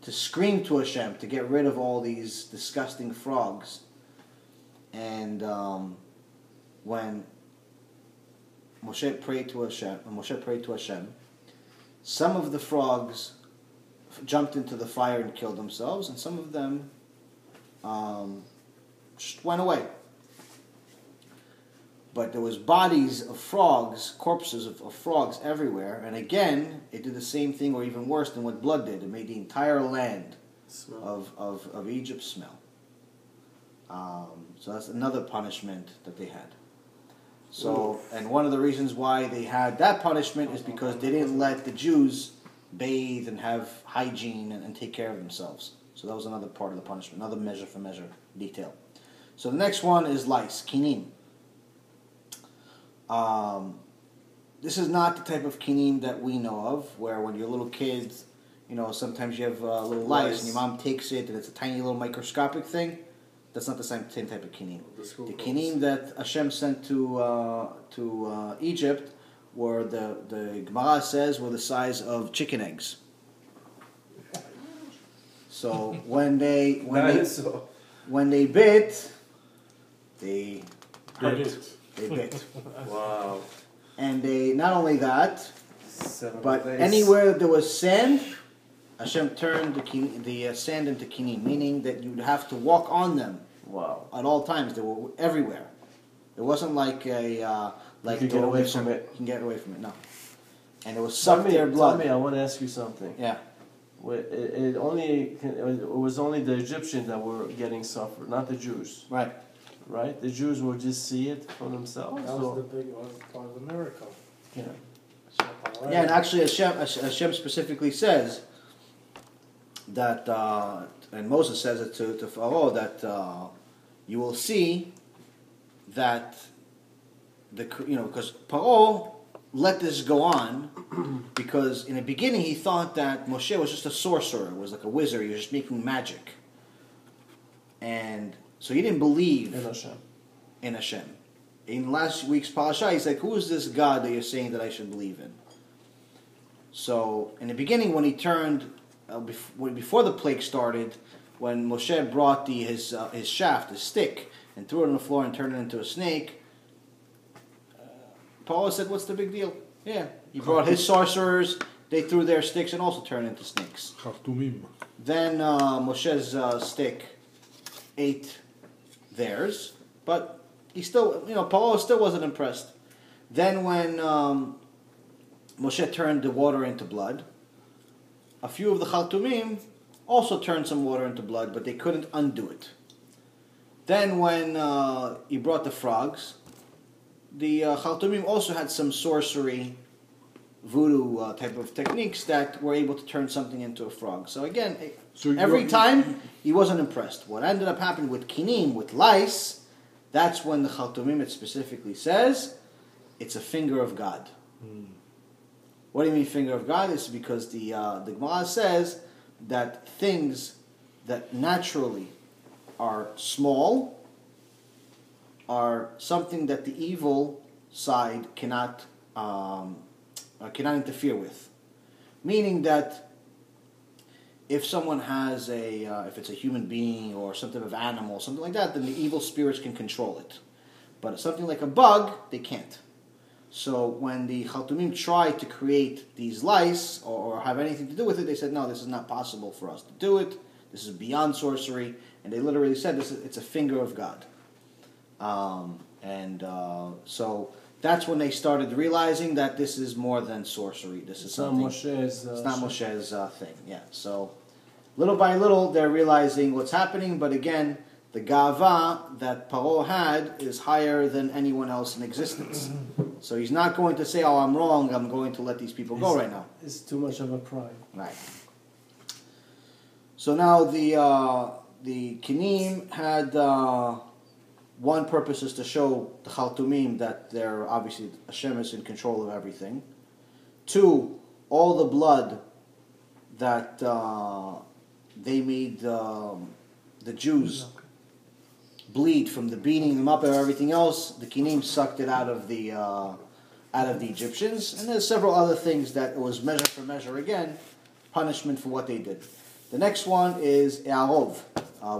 to scream to Hashem to get rid of all these disgusting frogs. And when Moshe prayed to Hashem, some of the frogs jumped into the fire and killed themselves, and some of them just went away. but there was bodies of frogs, corpses of frogs everywhere. And again, it did the same thing or even worse than what blood did. It made the entire land of Egypt smell. So that's another punishment that they had. So, and one of the reasons why they had that punishment is because they didn't let the Jews bathe and have hygiene and take care of themselves. So that was another part of the punishment, another measure for measure detail. So the next one is lice, kinim. This is not the type of kinim that we know of, where when you're little kids, you know, sometimes you have little lice and your mom takes it and it's a tiny little microscopic thing. That's not the same type of kinim. The kinim that Hashem sent to Egypt were the Gemara says were the size of chicken eggs. So when they bit, they hurt. They bit. Wow. And they not only that, 7 but days. anywhere there was sand, Hashem turned the sand into kinim, meaning that you'd have to walk on them. Wow. At all times, they were everywhere. It wasn't like a like you can get away from it. You can get away from it. No, and it was sucked their blood. Tell me, I want to ask you something. Yeah. It was only the Egyptians that were getting suffered, not the Jews. Right. Right? The Jews would just see it for themselves. That was the big part of the miracle. Yeah. Yeah, and actually Hashem specifically says that, and Moses says it to Pharaoh, that you will see that because Pharaoh let this go on because in the beginning he thought that Moshe was just a sorcerer, was like a wizard, he was just making magic. And so he didn't believe in Hashem. In last week's Parashat, he's like, who is this God that you're saying that I should believe in? So, in the beginning, when he turned, before the plague started, when Moshe brought his shaft, his stick, and threw it on the floor and turned it into a snake, Paul said, what's the big deal? Yeah, he brought his sorcerers, they threw their sticks and also turned into snakes. Then Moshe's stick ate theirs, but he still, Paul still wasn't impressed. Then when Moshe turned the water into blood, a few of the Chaltumim also turned some water into blood, but they couldn't undo it. Then when he brought the frogs, the Chaltumim also had some sorcery, voodoo type of techniques that were able to turn something into a frog. So again, every time he wasn't impressed. What ended up happening with kinim, with lice, that's when the Chaltumim, it specifically says, it's a finger of God. What do you mean finger of God? It's because the Gemara says that things that naturally are small are something that the evil side cannot interfere with. Meaning that if someone has if it's a human being or some type of animal, something like that, then the evil spirits can control it. But something like a bug, they can't. So when the Chaltumim tried to create these lice or have anything to do with it, they said, no, this is not possible for us to do it. This is beyond sorcery. And they literally said, it's a finger of God. So that's when they started realizing that this is more than sorcery. This is something. It's not Moshe's thing. Yeah. So little by little, they're realizing what's happening. But again, the gava that Paro had is higher than anyone else in existence. So he's not going to say, "Oh, I'm wrong. I'm going to let these people go right now." It's too much of a pride. Right. So now the kinim had one purpose is to show the Chaltumim that they're obviously Hashem is in control of everything. 2, all the blood that they made the Jews bleed from the beating them up and everything else. The kinim sucked it out of the Egyptians, and there's several other things that it was measure for measure again, punishment for what they did. The next one is E'arov,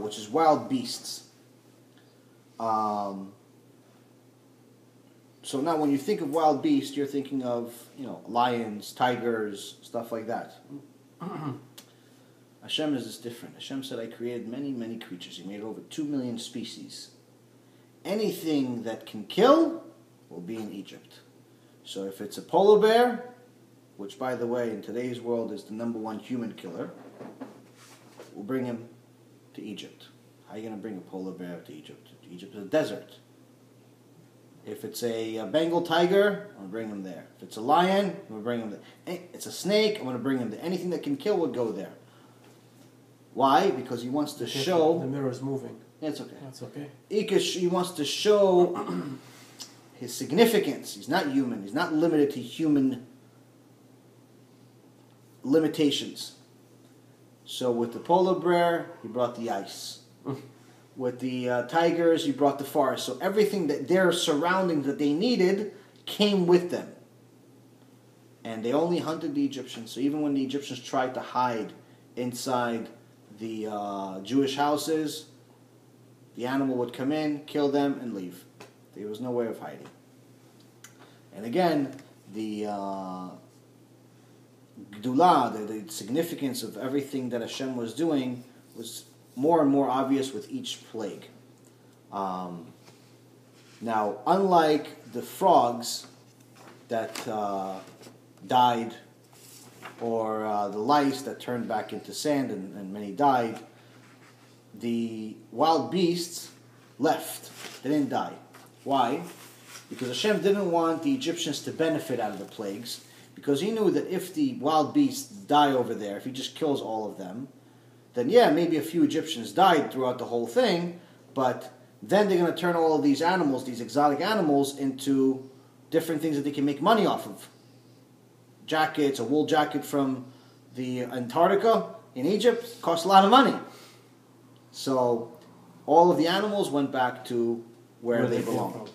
which is wild beasts. So now when you think of wild beasts, you're thinking of, lions, tigers, stuff like that. Hashem is different. Hashem said, I created many, many creatures. He made over 2 million species. Anything that can kill, will be in Egypt. So if it's a polar bear, which by the way in today's world is the #1 human killer, we'll bring him to Egypt. How are you going to bring a polar bear to Egypt? Egypt is a desert. If it's a Bengal tiger, I'm going to bring him there. If it's a lion, I'm going to bring him there. It's a snake, I'm going to bring him there. Anything that can kill will go there. Why? Because he wants to show... The mirror is moving. It's okay. That's okay. He wants to show his significance. He's not human. He's not limited to human limitations. So with the polar bear, he brought the ice. With the tigers, he brought the forest. So everything that their surroundings that they needed came with them. And they only hunted the Egyptians. So even when the Egyptians tried to hide inside the Jewish houses, the animal would come in, kill them, and leave. There was no way of hiding. And again, the Gdulah, the significance of everything that Hashem was doing was more and more obvious with each plague. Now, unlike the frogs that died, or the lice that turned back into sand and many died, the wild beasts left. They didn't die. Why? Because Hashem didn't want the Egyptians to benefit out of the plagues, because he knew that if the wild beasts die over there, if he just kills all of them, then yeah, maybe a few Egyptians died throughout the whole thing, but then they're going to turn all of these animals, these exotic animals, into different things that they can make money off of. Jackets, a wool jacket from the Antarctica in Egypt costs a lot of money. So all of the animals went back to where they belong.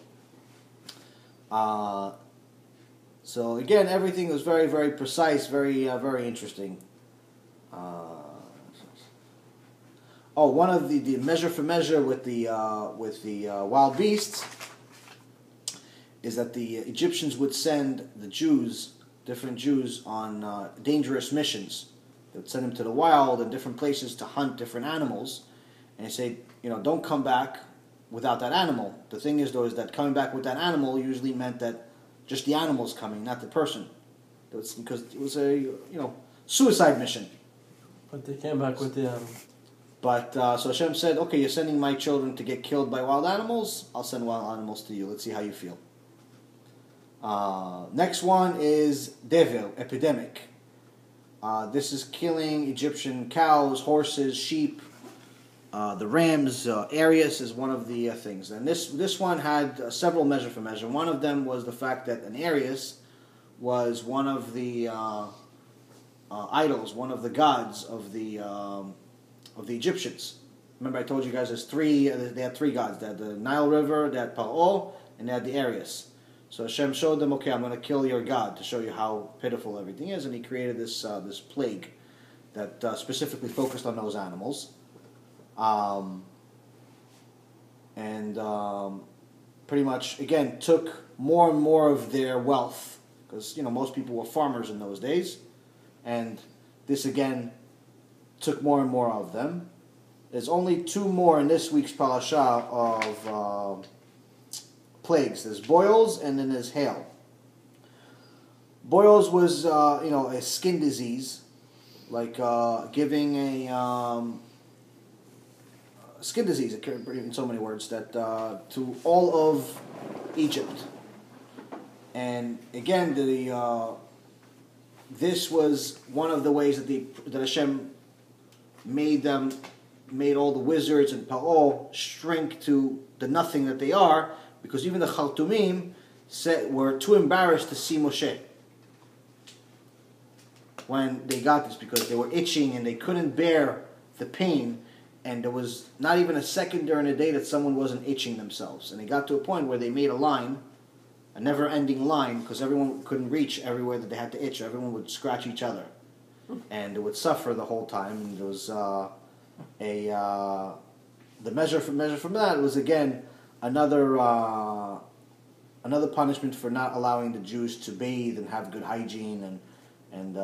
So again, everything was very, very precise, very interesting. One of the measure for measure with the wild beasts is that the Egyptians would send the Jews, different Jews, on dangerous missions. They would send them to the wild and different places to hunt different animals, and they say, don't come back without that animal. The thing is, though, is that coming back with that animal usually meant that just the animal's coming, not the person. Because it was a suicide mission. But they came back with the animal. But so Hashem said, okay, you're sending my children to get killed by wild animals. I'll send wild animals to you. Let's see how you feel. Next one is Devil, epidemic. This is killing Egyptian cows, horses, sheep. The rams, Arius is one of the things. And this one had several measure for measure. One of them was the fact that an Arius was one of the idols, one of the gods of the Egyptians. Remember I told you guys they had three gods. They had the Nile River, they had Pa'o, and they had the Arius. So Hashem showed them, okay, I'm going to kill your god to show you how pitiful everything is, and he created this plague that specifically focused on those animals. Pretty much, again, took more and more of their wealth, because most people were farmers in those days, and this again took more and more of them. There's only two more in this week's parasha of plagues. There's boils and then there's hail. Boils was a skin disease, like giving a skin disease, in so many words, that to all of Egypt. And again, this was one of the ways that Hashem made all the wizards and Pa'o shrink to the nothing that they are, because even the Chaltumim were too embarrassed to see Moshe when they got this, because they were itching and they couldn't bear the pain, and there was not even a second during the day that someone wasn't itching themselves. And they got to a point where they made a line, a never-ending line, because everyone couldn't reach everywhere that they had to itch. Everyone would scratch each other, and they would suffer the whole time. And there was the measure from that was again another punishment for not allowing the Jews to bathe and have good hygiene, and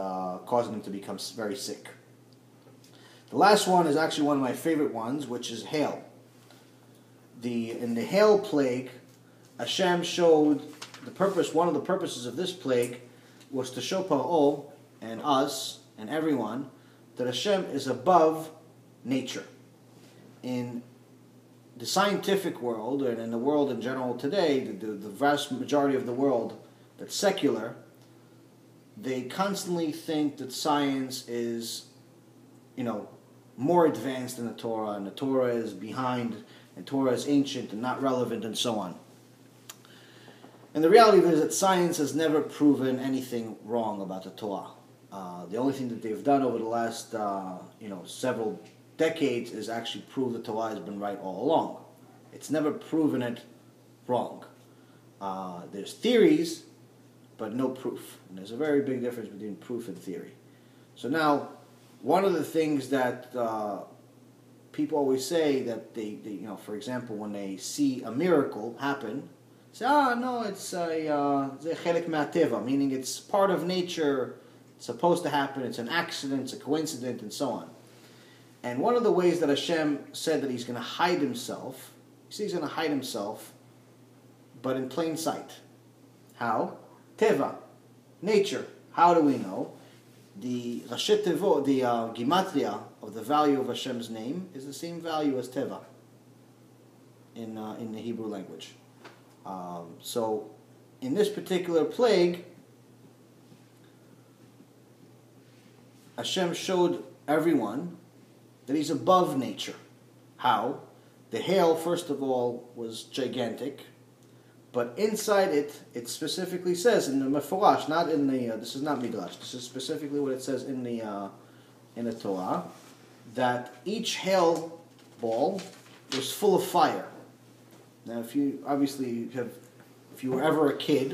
causing them to become very sick. The last one is actually one of my favorite ones, which is hail. In the hail plague, Hashem showed one of the purposes of this plague was to show Paro and us and everyone that Hashem is above nature. In the scientific world, and in the world in general today, the vast majority of the world that's secular, they constantly think that science is, more advanced than the Torah, and the Torah is behind, and Torah is ancient and not relevant, and so on. And the reality is that science has never proven anything wrong about the Torah. The only thing that they've done over the last, several decades is actually prove the Torah has been right all along. It's never proven it wrong. There's theories, but no proof. And there's a very big difference between proof and theory. So now, one of the things that people always say that they for example, when they see a miracle happen, say, no, it's a chelek ma'ateva, meaning it's part of nature, it's supposed to happen, it's an accident, it's a coincidence, and so on. And one of the ways that Hashem said that He's going to hide Himself, He's going to hide Himself, but in plain sight. How? Teva, nature. How do we know? The Rashet Tevo, the Gematria of the value of Hashem's name is the same value as Teva in the Hebrew language. So, in this particular plague, Hashem showed everyone that He's above nature. How? The hail, first of all, was gigantic, but inside it specifically says in the Mefurash, not in the. This is not Midrash. This is specifically what it says in the Torah, that each hail ball was full of fire. Now, if you were ever a kid,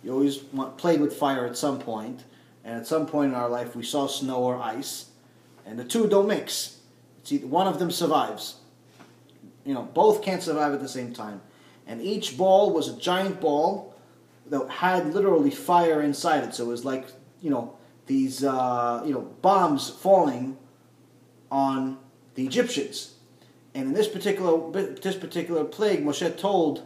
you always played with fire at some point, and at some point in our life we saw snow or ice, and the two don't mix. It's either one of them survives. Both can't survive at the same time. And each ball was a giant ball that had literally fire inside it. So it was like, these, bombs falling on the Egyptians. And in this particular plague, Moshe told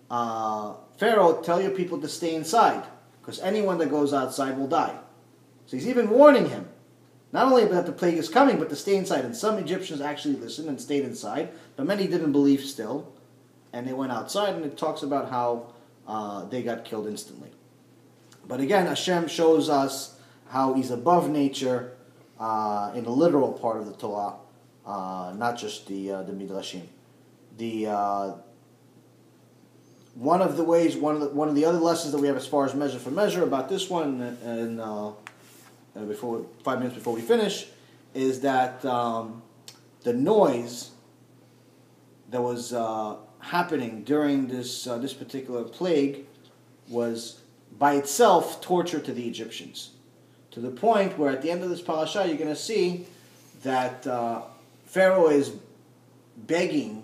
Pharaoh, tell your people to stay inside, because anyone that goes outside will die. So he's even warning him, not only that the plague is coming, but to stay inside. And some Egyptians actually listened and stayed inside, but many didn't believe still, and they went outside, and it talks about how they got killed instantly. But again, Hashem shows us how He's above nature in the literal part of the Torah, not just the Midrashim. One of the other lessons that we have as far as measure for measure about this one, and 5 minutes before we finish, is that the noise that was happening during this particular plague was by itself torture to the Egyptians, to the point where at the end of this parasha you're going to see that Pharaoh is begging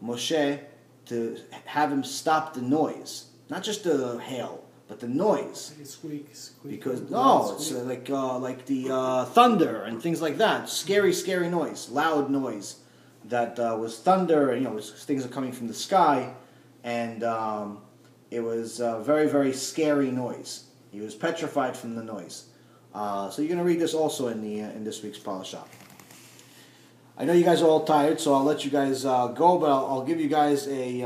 Moshe to have him stop the noise, not just the hail, but the noise. Squeak. Because it's like the thunder and things like that. Scary noise, loud noise. That was thunder, and things are coming from the sky, and it was a very, very scary noise. He was petrified from the noise. So you're going to read this also in this week's parasha. I know you guys are all tired, so I'll let you guys go, but I'll give you guys a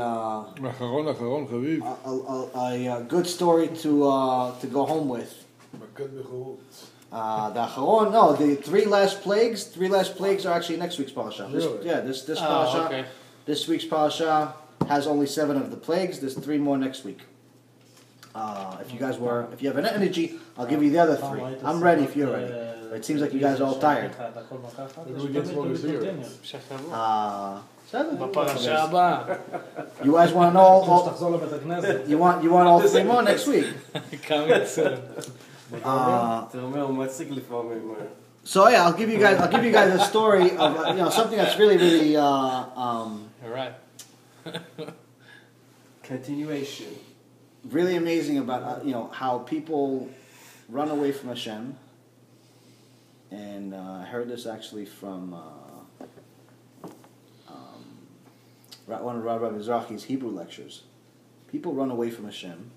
good story to go home with. The three last plagues are actually next week's parasha. Really? This parasha, okay. This week's parasha has only 7 of the plagues. There's 3 more next week. If you have an energy, I'll give you the other 3. I'm ready if you're ready. But it seems like you guys are all tired. בפרשה הבאה. You guys want to know all? You want all 3 more next week? Coming soon. So yeah, I'll give you guys a story of something that's really, really All right. Continuation. really amazing about how people run away from Hashem. And I heard this actually from one of Rabbi Mizrahi's Hebrew lectures. people run away from Hashem,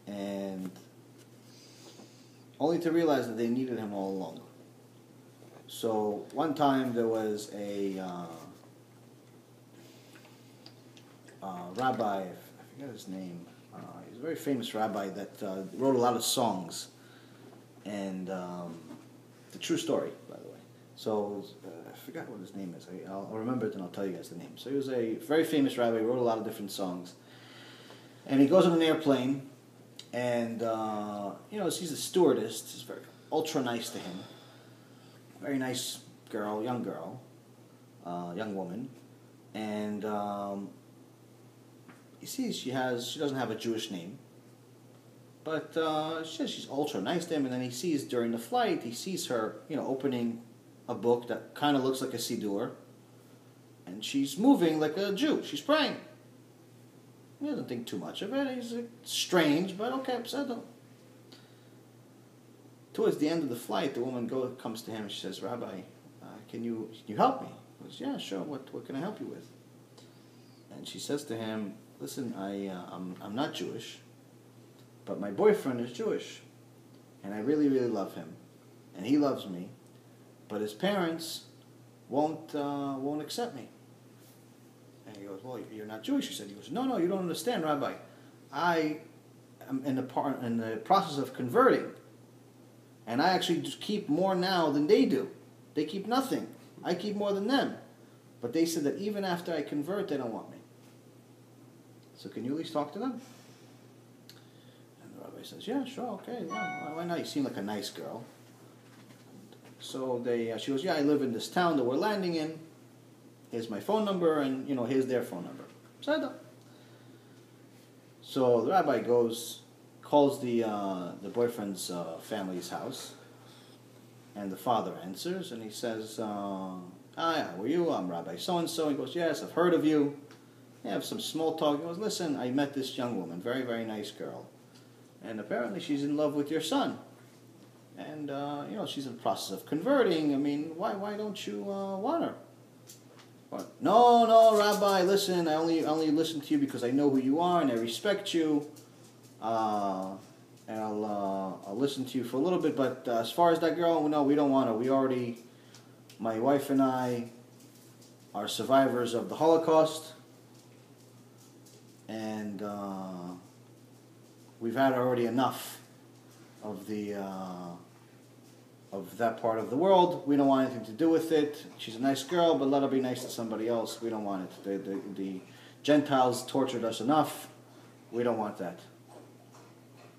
and only to realize that they needed Him all along. So one time there was a rabbi, I forget his name. He's a very famous rabbi that wrote a lot of songs, and it's a true story, by the way. So I forgot what his name is. I'll remember it and I'll tell you guys the name. So he was a very famous rabbi. He wrote a lot of different songs, and he goes on an airplane, and sees a stewardess. She's very ultra nice to him. Very nice girl, young woman, and he sees she doesn't have a Jewish name, but she's ultra nice to him. And then he sees during the flight, he sees her, opening a book that kind of looks like a siddur, and she's moving like a Jew. She's praying. He doesn't think too much of it. He's strange, but okay, pseudo. Towards the end of the flight, the woman comes to him and she says, "Rabbi, can you help me?" He goes, "Yeah, sure. What can I help you with?" And she says to him, "Listen, I'm not Jewish, but my boyfriend is Jewish, and I really, really love him, and he loves me, but his parents won't accept me." And he goes, "Well, you're not Jewish," she said. He goes, "No, you don't understand, Rabbi. I am in the process of converting. And I actually just keep more now than they do. They keep nothing. I keep more than them. But they said that even after I convert, they don't want me. So can you at least talk to them?" And the rabbi says, "Yeah, sure, okay. Yeah, why not? You seem like a nice girl." So she goes, "Yeah, I live in this town that we're landing in. Here's my phone number, and here's their phone number." So the rabbi calls the boyfriend's family's house, and the father answers, and he says, "Hi, how are you? I'm Rabbi so-and-so." He goes, "Yes, I've heard of you." They have some small talk. He goes, "Listen, I met this young woman, very, very nice girl, and apparently she's in love with your son. And, she's in the process of converting. I mean, why don't you want her?" But, No, Rabbi, listen, I only listen to you because I know who you are and I respect you. And I'll listen to you for a little bit, but as far as that girl, no, we don't want her. My wife and I are survivors of the Holocaust, and we've had already enough of that part of the world. We don't want anything to do with it. She's a nice girl, but let her be nice to somebody else. We don't want it. The Gentiles tortured us enough. We don't want that."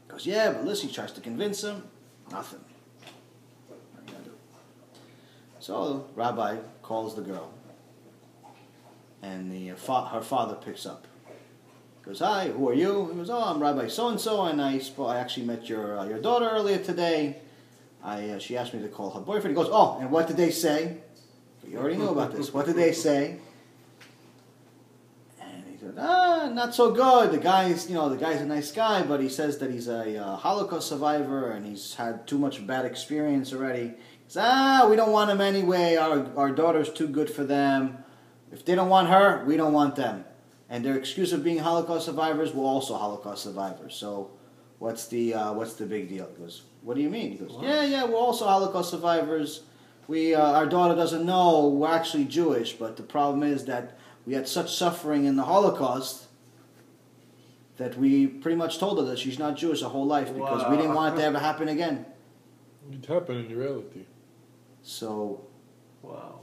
He goes, "Yeah, but listen," he tries to convince him. Nothing. What are you going to do? So Rabbi calls the girl, and her father picks up. He goes, "Hi, who are you?" He goes, "Oh, I'm Rabbi so-and-so, and I actually met your daughter earlier today. She asked me to call her boyfriend." He goes, "Oh, and what did they say?" You already know about this. "What did they say?" Not so good. The guy's a nice guy, but he says that he's a Holocaust survivor and he's had too much bad experience already. He says, we don't want him anyway. Our daughter's too good for them. If they don't want her, we don't want them. And their excuse of being Holocaust survivors, we're also Holocaust survivors. So what's the big deal?" He goes, "What do you mean?" He goes, Yeah, we're also Holocaust survivors. Our daughter doesn't know we're actually Jewish, but the problem is that we had such suffering in the Holocaust that we pretty much told her that she's not Jewish her whole life because we didn't want it to ever happen again." It happened in reality. So, Wow.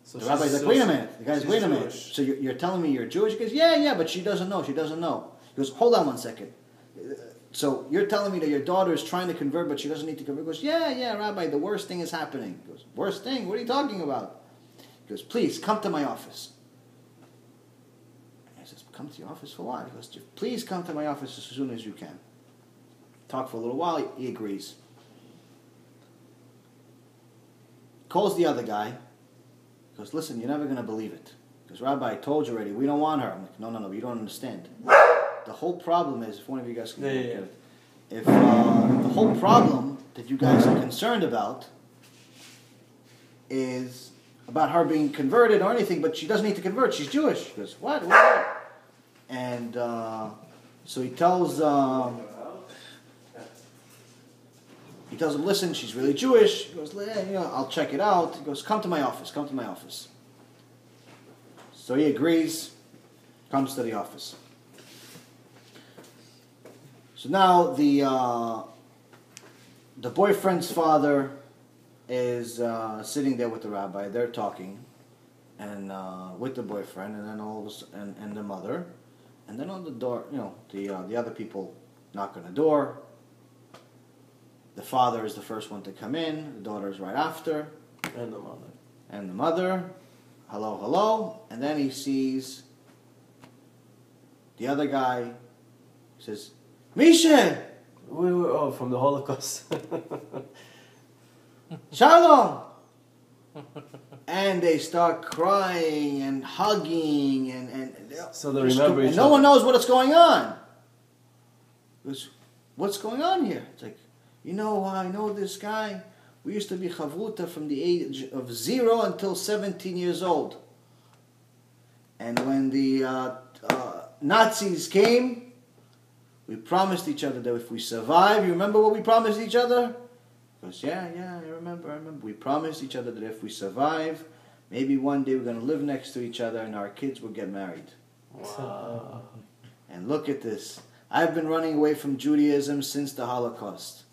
So the rabbi's like, "Wait a minute." The guy's, "Wait a minute. Jewish. So you're telling me you're Jewish?" He goes, Yeah, but she doesn't know. She doesn't know. He goes, "Hold on one second. So you're telling me that your daughter is trying to convert, but she doesn't need to convert?" He goes, Yeah, Rabbi, the worst thing is happening." He goes, "Worst thing? What are you talking about?" He goes, "Please, come to my office." He says, "Come to your office for what?" He goes, "Please come to my office as soon as you can." Talk for a little while, he agrees. Calls the other guy. He goes, "Listen, you're never going to believe it." He goes, "Rabbi, I told you already, we don't want her." I'm like, No, you don't understand. The whole problem is, if one of you guys can look at it, if the whole problem that you guys are concerned about is about her being converted or anything, but she doesn't need to convert, she's Jewish." He goes, What? And so he tells him, listen, she's really Jewish. He goes, I'll check it out. He goes, come to my office. So he agrees, comes to the office. So now the boyfriend's father is sitting there with the rabbi. They're talking, and with the boyfriend, and then and the mother, and then on the door, the other people knock on the door. The father is the first one to come in. The daughter is right after, And the mother. and the mother. Hello, hello, and then he sees the other guy. He says, Misha! From the Holocaust. Shalom! And they start crying and hugging and So they remember each and no one knows what's going on. Goes, what's going on here? It's like, I know this guy. We used to be chavruta from the age of 0 until 17 years old. And when the Nazis came, we promised each other that if we survive, you remember what we promised each other? He goes, yeah, I remember. We promised each other that if we survive, maybe one day we're going to live next to each other and our kids will get married. Wow. And look at this. I've been running away from Judaism since the Holocaust.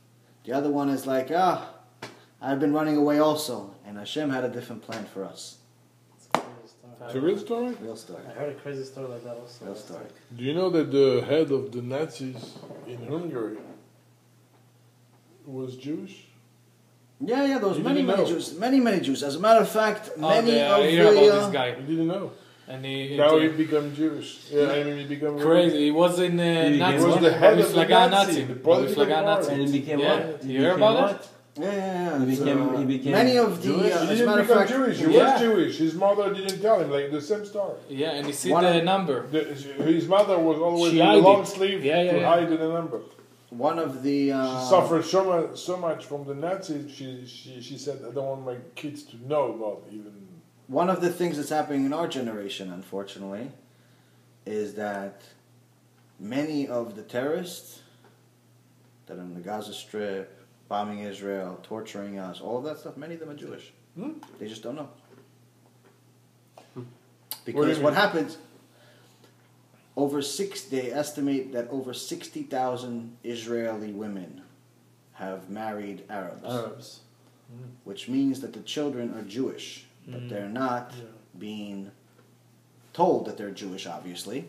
The other one is like, I've been running away also. And HaShem had a different plan for us. It's a real story? Real story. I heard a crazy story like that also. Real story. Do you know that the head of the Nazis in Hungary was Jewish? Yeah, there was You many didn't know. Jews. Many Jews. As a matter of fact, I many of hear about this the... guy. I didn't know. And Now he became Jewish. Yeah, he became crazy. He was in Nazi. was the head of the Miflaga Nazi, the political Miflaga party. And he became Yeah. what? You hear about it? Yeah. He it's, became many of the... Jewish? as He a didn't matter of become fact... Jewish. He Yeah. was Jewish. His mother didn't tell him, like the same story. Yeah, and you see One the of- number. His mother was always She in a hid long it. sleeve Yeah, to yeah. hide the number. One of the... She suffered so much from the Nazis. She said, I don't want my kids to know about even. One of the things that's happening in our generation, unfortunately, is that many of the terrorists that are in the Gaza Strip, bombing Israel, torturing us, all of that stuff, many of them are Jewish. They just don't know. Because what happens, they estimate that over 60,000 Israeli women have married Arabs. Which means that the children are Jewish, but they're not being told that they're Jewish, obviously.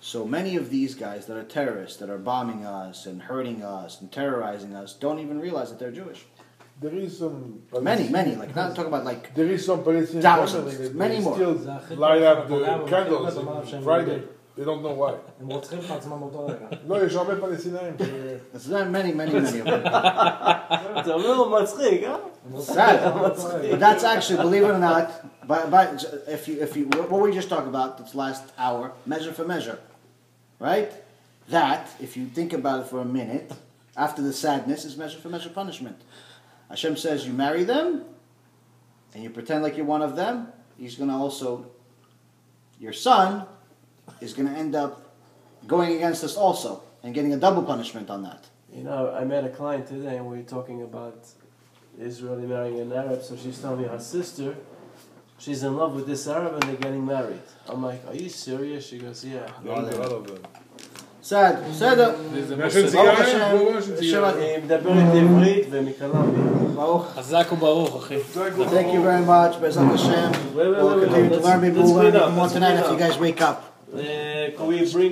So many of these guys that are terrorists, that are bombing us and hurting us and terrorizing us, don't even realize that they're Jewish. There is some Many, like not talking about like there is some Palestinian thousands, family that many they more. still light up the candles on Friday. They don't know why. הם רוצחים את עצמם באותו רגע. לא, יש הרבה פלסטינאים. It's not many of them. זה אומר מצחיק, Sad. But that's actually, believe it or not, if you what we just talked about this last hour, measure for measure, right? That, if you think about it for a minute, after the sadness, is measure for measure punishment. Hashem says you marry them, and you pretend like you're one of them. He's going to also, your son is going to end up going against us also and getting a double punishment on that. You know, I met a client today and we were talking about Israeli marrying an Arab. So she's telling me her sister, she's in love with this Arab and they're getting married. I'm like, are you serious? She goes, yeah. Sad. בסדר. ברוך השם. היא מדברת עברית ומקלמי. ברוך. חזק וברוך, אחי. Thank you very much. Bezat Hashem. We'll continue to learn. Maybe we'll learn even more tonight if you guys wake up. Can we bring